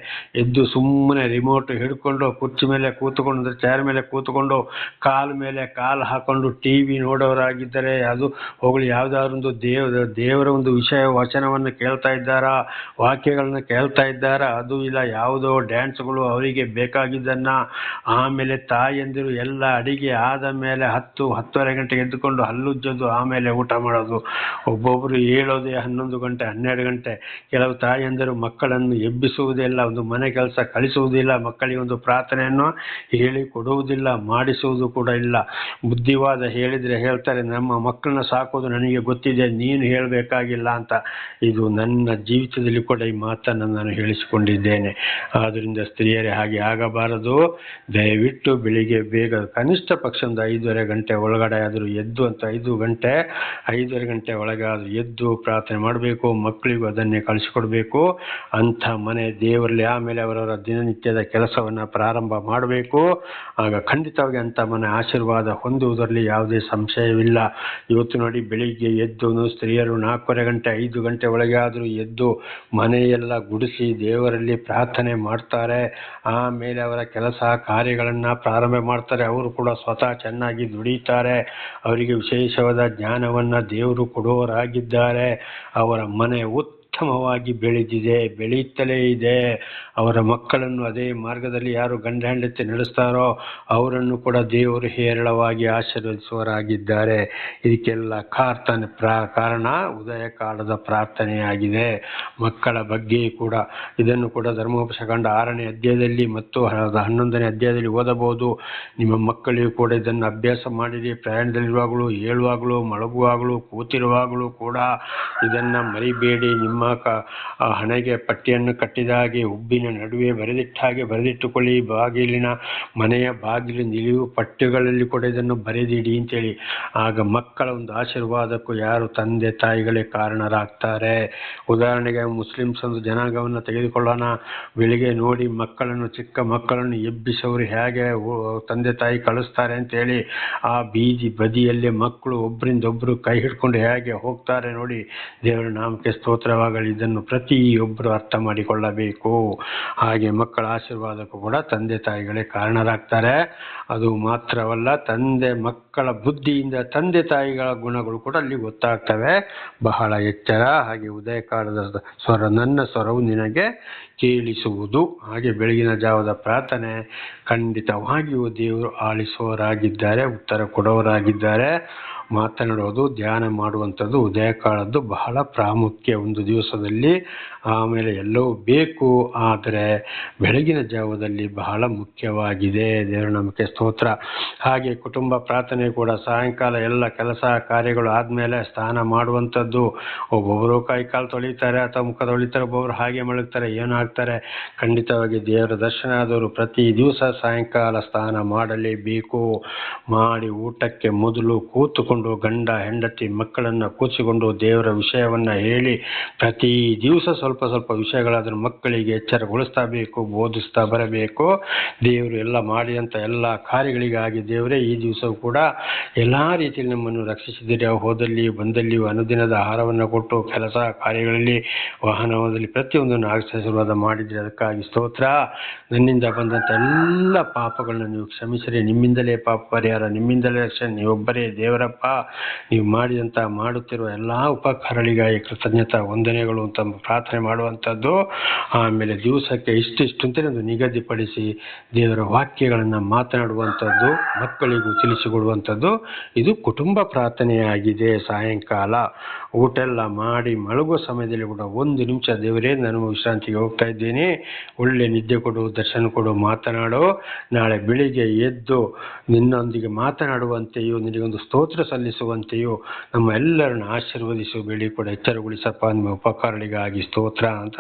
ಎದ್ದು ಸುಮ್ಮನೆ ರಿಮೋಟ್ ಹಿಡ್ಕೊಂಡು ಕುರ್ಚಿ ಮೇಲೆ ಕೂತ್ಕೊಂಡು, ಚೇರ್ ಮೇಲೆ ಕೂತ್ಕೊಂಡು, ಕಾಲು ಮೇಲೆ ಕಾಲು ಹಾಕೊಂಡು TV ನೋಡೋರಾಗಿದ್ದಾರೆ. ಅದು ಹೋಗಲಿ, ಯಾವುದಾದ್ರೊಂದು ದೇವರ ಒಂದು ವಚನವನ್ನು ಕೇಳ್ತಾ ಇದ್ದಾರಾ, ವಾಕ್ಯಗಳನ್ನ ಕೇಳ್ತಾ ಇದ್ದಾರಾ, ಅದು ಇಲ್ಲ. ಯಾವುದೋ ಡ್ಯಾನ್ಸ್ಗಳು ಅವರಿಗೆ ಬೇಕಾಗಿದ್ದನ್ನು. ಆಮೇಲೆ ತಾಯಿಯಂದಿರು ಎಲ್ಲ ಅಡಿಗೆ ಆದ ಮೇಲೆ 10-10:30 ಗಂಟೆಗೆ ಎದ್ದುಕೊಂಡು ಹಲ್ಲುಜ್ಜೋದು, ಆಮೇಲೆ ಊಟ ಮಾಡೋದು. ಒಬ್ಬೊಬ್ಬರು ಹೇಳೋದೇ 11 ಗಂಟೆ 12 ಗಂಟೆ. ಕೆಲವು ತಾಯಿಯಂದಿರು ಮಕ್ಕಳನ್ನು ಎಬ್ಬಿಸುವುದಿಲ್ಲ, ಒಂದು ಮನೆ ಕೆಲಸ ಕಳಿಸುವುದಿಲ್ಲ, ಮಕ್ಕಳಿಗೆ ಒಂದು ಪ್ರಾರ್ಥನೆಯನ್ನು ಹೇಳಿ ಕೊಡುವುದಿಲ್ಲ, ಮಾಡಿಸುವುದು ಕೂಡ ಇಲ್ಲ. ಬುದ್ಧಿವಾದ ಹೇಳಿದರೆ ಹೇಳ್ತಾರೆ, ನಮ್ಮ ಮಕ್ಕಳನ್ನ ಸಾಕೋದು ನನಗೆ ಗೊತ್ತಿದೆ, ನೀನು ಹೇಳಬೇಕಾಗಿಲ್ಲ ಅಂತ. ಇದು ನನ್ನ ಜೀವಿತದಲ್ಲಿ ಕೂಡ ಈ ಮಾತನ್ನು ನಾನು ಹೇಳಿಸಿಕೊಂಡಿದ್ದೇನೆ. ಆದ್ದರಿಂದ ಸ್ತ್ರೀಯರೇ ಹಾಗೆ ಆಗಬಾರದು. ದಯವಿಟ್ಟು ಬೆಳಿಗ್ಗೆ ಬೇಗ, ಕನಿಷ್ಠ ಪಕ್ಷ ಒಂದು 5:30 ಗಂಟೆ ಒಳಗಡೆ ಆದರೂ ಎದ್ದು ಅಂತ 5:30 ಗಂಟೆ ಒಳಗೆ ಆದರೂ ಎದ್ದು ಪ್ರಾರ್ಥನೆ ಮಾಡಬೇಕು. ಕಲಿಸ್ಬೇಕು, ಮಕ್ಕಳಿಗೂ ಅದನ್ನೇ ಕಲಿಸ್ಕೊಡ್ಬೇಕು. ಅಂಥ ಮನೆ ದೇವರಲ್ಲಿ ಆಮೇಲೆ ಅವರವರ ದಿನನಿತ್ಯದ ಕೆಲಸವನ್ನು ಪ್ರಾರಂಭ ಮಾಡಬೇಕು. ಆಗ ಖಂಡಿತವಾಗಿ ಅಂಥ ಮನೆ ಆಶೀರ್ವಾದ ಹೊಂದುವುದರಲ್ಲಿ ಯಾವುದೇ ಸಂಶಯವಿಲ್ಲ. ಇವತ್ತು ನೋಡಿ, ಬೆಳಿಗ್ಗೆ ಎದ್ದು ಸ್ತ್ರೀಯರು 4:15 ಗಂಟೆ 5 ಗಂಟೆ ಒಳಗೆ ಆದರೂ ಎದ್ದು ಮನೆಯೆಲ್ಲ ಗುಡಿಸಿ ದೇವರಲ್ಲಿ ಪ್ರಾರ್ಥನೆ ಮಾಡ್ತಾರೆ. ಆಮೇಲೆ ಅವರ ಕೆಲಸ ಕಾರ್ಯಗಳನ್ನು ಪ್ರಾರಂಭ ಮಾಡ್ತಾರೆ. ಅವರು ಕೂಡ ಸ್ವತಃ ಚೆನ್ನಾಗಿ ದುಡಿತಾರೆ. ಅವರಿಗೆ ವಿಶೇಷವಾದ ಜ್ಞಾನವನ್ನು ದೇವರು ಕೊಡುವವರಾಗಿದ್ದಾರೆ. ಅವರ ಮನೆ ಉತ್ತಮವಾಗಿ ಬೆಳೆಯುತ್ತಲೇ ಇದೆ. ಅವರ ಮಕ್ಕಳನ್ನು ಅದೇ ಮಾರ್ಗದಲ್ಲಿ ಯಾರು ಗಂಡ ಹೆಂಡತಿ ನಡೆಸ್ತಾರೋ ಅವರನ್ನು ಕೂಡ ದೇವರು ಹೇರಳವಾಗಿ ಆಶೀರ್ವದಿಸುವವರಾಗಿದ್ದಾರೆ. ಇದಕ್ಕೆಲ್ಲ ಕಾರಣ ಉದಯ ಕಾಲದ ಪ್ರಾರ್ಥನೆಯಾಗಿದೆ. ಮಕ್ಕಳ ಬಗ್ಗೆ ಕೂಡ ಇದನ್ನು ಕೂಡ ಧರ್ಮೋಪದೇಶಕಾಂಡ 6ನೇ ಅಧ್ಯಾಯದಲ್ಲಿ ಮತ್ತು 11ನೇ ಅಧ್ಯಾಯದಲ್ಲಿ ಓದಬಹುದು. ನಿಮ್ಮ ಮಕ್ಕಳಿಗೂ ಕೂಡ ಇದನ್ನು ಅಭ್ಯಾಸ ಮಾಡಿರಿ. ಪ್ರಯಾಣದಲ್ಲಿರುವಾಗಲೂ, ಹೇಳುವಾಗಲೂ, ಮಲಗುವಾಗಲೂ, ಕೂತಿರುವಾಗಲೂ ಕೂಡ ಇದನ್ನು ಮರಿಬೇಡಿ. ನಿಮ್ಮ ಹಣೆಗೆ ಪಟ್ಟಿಯನ್ನು ಕಟ್ಟಿದ ಹಾಗೆ ಉಬ್ಬಿನ ನಡುವೆ ಬರೆದಿಟ್ಟುಕೊಳ್ಳಿ. ಮನೆಯ ಬಾಗಿಲು ನಿಲುವು ಪಟ್ಟಿಗಳಲ್ಲಿ ಕೂಡ ಇದನ್ನು ಬರೆದಿಡಿ ಅಂತೇಳಿ. ಆಗ ಮಕ್ಕಳ ಒಂದು ಆಶೀರ್ವಾದಕ್ಕೂ ಯಾರು ತಂದೆ ತಾಯಿಗಳೇ ಕಾರಣರಾಗ್ತಾರೆ. ಉದಾಹರಣೆಗೆ ಮುಸ್ಲಿಮ್ಸ್ ಒಂದು ಜನಾಂಗವನ್ನು ತೆಗೆದುಕೊಳ್ಳೋಣ. ಬೆಳಿಗ್ಗೆ ನೋಡಿ ಚಿಕ್ಕ ಮಕ್ಕಳನ್ನು ಎಬ್ಬಿಸೋರು ಹೇಗೆ ತಂದೆ ತಾಯಿ ಕಳಿಸ್ತಾರೆ ಅಂತೇಳಿ. ಆ ಬೀದಿ ಬದಿಯಲ್ಲಿ ಮಕ್ಕಳು ಒಬ್ಬರಿಂದೊಬ್ಬರು ಕೈ ಹಿಡ್ಕೊಂಡು ಹೇಗೆ ಹೋಗ್ತಾರೆ ನೋಡಿ. ದೇವರ ನಾಮಕ್ಕೆ ಸ್ತೋತ್ರವಾಗಲಿ. ಇದನ್ನು ಪ್ರತಿಯೊಬ್ಬರು ಅರ್ಥ ಮಾಡಿಕೊಳ್ಳಬೇಕು. ಹಾಗೆ ಮಕ್ಕಳ ಆಶೀರ್ವಾದಕ್ಕೂ ಕೂಡ ತಂದೆ ತಾಯಿಗಳೇ ಕಾರಣರಾಗ್ತಾರೆ. ಅದು ಮಾತ್ರವಲ್ಲ, ಮಕ್ಕಳ ಬುದ್ಧಿಯಿಂದ ತಂದೆ ತಾಯಿಗಳ ಗುಣಗಳು ಕೂಡ ಅಲ್ಲಿ ಗೊತ್ತಾಗ್ತವೆ. ಬಹಳ ಎಚ್ಚರ. ಹಾಗೆ ಉದಯ ಕಾಲದ ನನ್ನ ಸ್ವರವು ನಿನಗೆ ಕೇಳಿಸುವುದು. ಹಾಗೆ ಬೆಳಗಿನ ಜಾವದ ಪ್ರಾರ್ಥನೆ ಖಂಡಿತವಾಗಿಯೂ ದೇವರು ಆಲಿಸುವವರಾಗಿದ್ದಾರೆ, ಉತ್ತರ ಕೊಡುವವರಾಗಿದ್ದಾರೆ. ಮಾತನಾಡೋದು, ಧ್ಯಾನ ಮಾಡುವಂಥದ್ದು ಉದಯ ಕಾಲದ್ದು ಬಹಳ ಪ್ರಾಮುಖ್ಯ ಒಂದು ದಿವಸದಲ್ಲಿ. ಆಮೇಲೆ ಎಲ್ಲವೂ ಬೇಕು, ಆದರೆ ಬೆಳಗಿನ ಜಾವದಲ್ಲಿ ಬಹಳ ಮುಖ್ಯವಾಗಿದೆ. ದೇವರ ನಾಮಕ್ಕೆ ಸ್ತೋತ್ರ. ಹಾಗೆ ಕುಟುಂಬ ಪ್ರಾರ್ಥನೆ ಕೂಡ ಸಾಯಂಕಾಲ ಎಲ್ಲ ಕೆಲಸ ಕಾರ್ಯಗಳು ಆದಮೇಲೆ ಸ್ನಾನ ಮಾಡುವಂಥದ್ದು. ಒಬ್ಬೊಬ್ಬರು ಕೈ ಕಾಲು ತೊಳಿತಾರೆ ಅಥವಾ ಮುಖ ತೊಳಿತಾರೆ, ಒಬ್ಬೊಬ್ಬರು ಹಾಗೆ ಮಲಗ್ತಾರೆ, ಏನಾಗ್ತಾರೆ. ಖಂಡಿತವಾಗಿ ದೇವರ ದರ್ಶನ ಆದವರು ಪ್ರತಿ ದಿವಸ ಸಾಯಂಕಾಲ ಸ್ನಾನ ಮಾಡಲೇಬೇಕು. ಮಾಡಿ ಊಟಕ್ಕೆ ಮೊದಲು ಕೂತುಕೊಂಡು ಗಂಡ ಹೆಂಡತಿ ಮಕ್ಕಳನ್ನು ಕೂರಿಸಿಕೊಂಡು ದೇವರ ವಿಷಯವನ್ನು ಹೇಳಿ ಪ್ರತಿ ದಿವಸ ಸ್ವಲ್ಪ ವಿಷಯಗಳಾದರೂ ಮಕ್ಕಳಿಗೆ ಎಚ್ಚರಗೊಳಿಸ್ತಾ ಬೇಕು, ಬೋಧಿಸ್ತಾ ಬರಬೇಕು. ದೇವರು ಎಲ್ಲ ಮಾಡಿದಂಥ ಎಲ್ಲ ಕಾರ್ಯಗಳಿಗಾಗಿ ದೇವರೇ ಈ ದಿವಸವೂ ಕೂಡ ಎಲ್ಲ ರೀತಿಯಲ್ಲಿ ನಮ್ಮನ್ನು ರಕ್ಷಿಸಿದ್ದೀರಿ. ಹೋದಲ್ಲಿ ಬಂದಲ್ಲಿಯೂ ಅನುದಿನದ ಆಹಾರವನ್ನು ಕೊಟ್ಟು ಕೆಲಸ ಕಾರ್ಯಗಳಲ್ಲಿ ವಾಹನದಲ್ಲಿ ಪ್ರತಿಯೊಂದನ್ನು ಆಶೀರ್ವಾದ ಮಾಡಿದ್ದೀರಿ. ಅದಕ್ಕಾಗಿ ಸ್ತೋತ್ರ. ನನ್ನಿಂದ ಬಂದಂಥ ಎಲ್ಲ ಪಾಪಗಳನ್ನು ನೀವು ಕ್ಷಮಿಸಿರಿ. ನಿಮ್ಮಿಂದಲೇ ಪಾಪ ಪರಿಹಾರ, ನಿಮ್ಮಿಂದಲೇ ರಕ್ಷಣೆ. ನೀವೊಬ್ಬರೇ ದೇವರಪ್ಪ. ನೀವು ಮಾಡುತ್ತಿರುವ ಎಲ್ಲ ಉಪಕಾರಗಳಿಗಾಗಿ ಕೃತಜ್ಞತಾ ವಂದನೆಗಳು ಅಂತ ಪ್ರಾರ್ಥನೆ ಮಾಡುವಂಥದ್ದು. ಆಮೇಲೆ ದಿವಸಕ್ಕೆ ಇಷ್ಟು ಅಂತೇಳಿ ನಿಗದಿಪಡಿಸಿ ದೇವರ ವಾಕ್ಯಗಳನ್ನು ಮಾತನಾಡುವಂಥದ್ದು, ಮಕ್ಕಳಿಗೂ ತಿಳಿಸಿಕೊಡುವಂಥದ್ದು. ಇದು ಕುಟುಂಬ ಪ್ರಾರ್ಥನೆಯಾಗಿದೆ. ಸಾಯಂಕಾಲ ಊಟ ಎಲ್ಲ ಮಾಡಿ ಮಲಗುವ ಸಮಯದಲ್ಲಿ ಕೂಡ 1 ನಿಮಿಷ ದೇವರೇ, ನಾನು ವಿಶ್ರಾಂತಿಗೆ ಹೋಗ್ತಾ ಇದ್ದೀನಿ, ಒಳ್ಳೆ ನಿದ್ದೆ ಕೊಡು, ದರ್ಶನ ಕೊಡು, ಮಾತನಾಡು. ನಾಳೆ ಬೆಳಿಗ್ಗೆ ಎದ್ದು ನಿನ್ನೊಂದಿಗೆ ಮಾತನಾಡುವಂತೆಯೂ ನಿನಗೊಂದು ಸ್ತೋತ್ರ ಸಲ್ಲಿಸುವಂತೆಯೂ ನಮ್ಮ ಎಲ್ಲರನ್ನು ಆಶೀರ್ವದಿಸು. ಬೆಳಿ ಕೂಡ ಎಚ್ಚರಗೊಳಿಸಪ್ಪ, ನಿಮ್ಮ ಉಪಕಾರಗಳಿಗಾಗಿ ಸ್ತೋತ್ರ ಅಂತ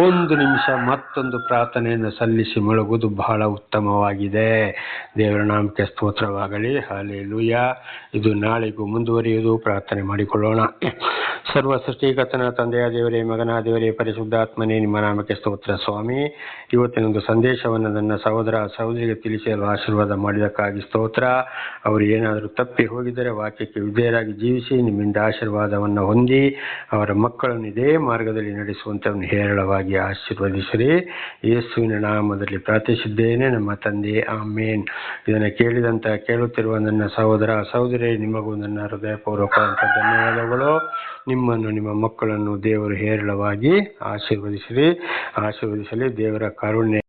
1 ನಿಮಿಷ ಮತ್ತೊಂದು ಪ್ರಾರ್ಥನೆಯನ್ನು ಸಲ್ಲಿಸಿ ಮಲಗುವುದು ಬಹಳ ಉತ್ತಮವಾಗಿದೆ. ದೇವರ ನಾಮಕ್ಕೆ ಸ್ತೋತ್ರವಾಗಲಿ. ಹಲ್ಲೆಲೂಯಾ. ಇದು ನಾಳೆಗೂ ಮುಂದುವರಿಯುವುದು. ಪ್ರಾರ್ಥನೆ ಮಾಡಿಕೊಳ್ಳೋಣ. ಸರ್ವ ಸೃಷ್ಟಿಕರ್ತನ ತಂದೆಯ ದೇವರೇ, ಮಗನ ದೇವರೇ, ಪರಿಶುದ್ಧಾತ್ಮನೇ, ನಿಮ್ಮ ನಾಮಕ್ಕೆ ಸ್ತೋತ್ರ ಸ್ವಾಮಿ. ಇವತ್ತಿನೊಂದು ಸಂದೇಶವನ್ನು ನನ್ನ ಸಹೋದರ ಸಹೋದರಿಗೆ ತಿಳಿಸಲು ಆಶೀರ್ವಾದ ಮಾಡಿದಕ್ಕಾಗಿ ಸ್ತೋತ್ರ. ಅವರು ಏನಾದರೂ ತಪ್ಪಿ ಹೋಗಿದ್ದರೆ ವಾಕ್ಯಕ್ಕೆ ವಿಧೇಯರಾಗಿ ಜೀವಿಸಿ ನಿಮ್ಮಿಂದ ಆಶೀರ್ವಾದವನ್ನು ಹೊಂದಿ ಅವರ ಮಕ್ಕಳನ್ನು ಇದೇ ಮಾರ್ಗದಲ್ಲಿ ನಡೆಸುವಂತೆ ಅವನು ಹೇರಳವಾಗಿ ಆಶೀರ್ವದಿಸಿರಿ. ಯೇಸುವಿನ ನಾಮದಲ್ಲಿ ಪ್ರಾರ್ಥಿಸಿದ್ದೇನೆ ನಮ್ಮ ತಂದೆ, ಆಮೇನ್. ಇದನ್ನು ಕೇಳುತ್ತಿರುವ ನನ್ನ ಸಹೋದರ ಸಹೋದರಿ, ನಿಮಗೂ ನನ್ನ ಹೃದಯಪೂರ್ವಕವಾದಂಥ ಧನ್ಯವಾದಗಳು. ನಿಮ್ಮನ್ನು ನಿಮ್ಮ ಮಕ್ಕಳನ್ನು ದೇವರು ಹೇರಳವಾಗಿ ಆಶೀರ್ವದಿಸಲಿ. ದೇವರ ಕರುಣೆ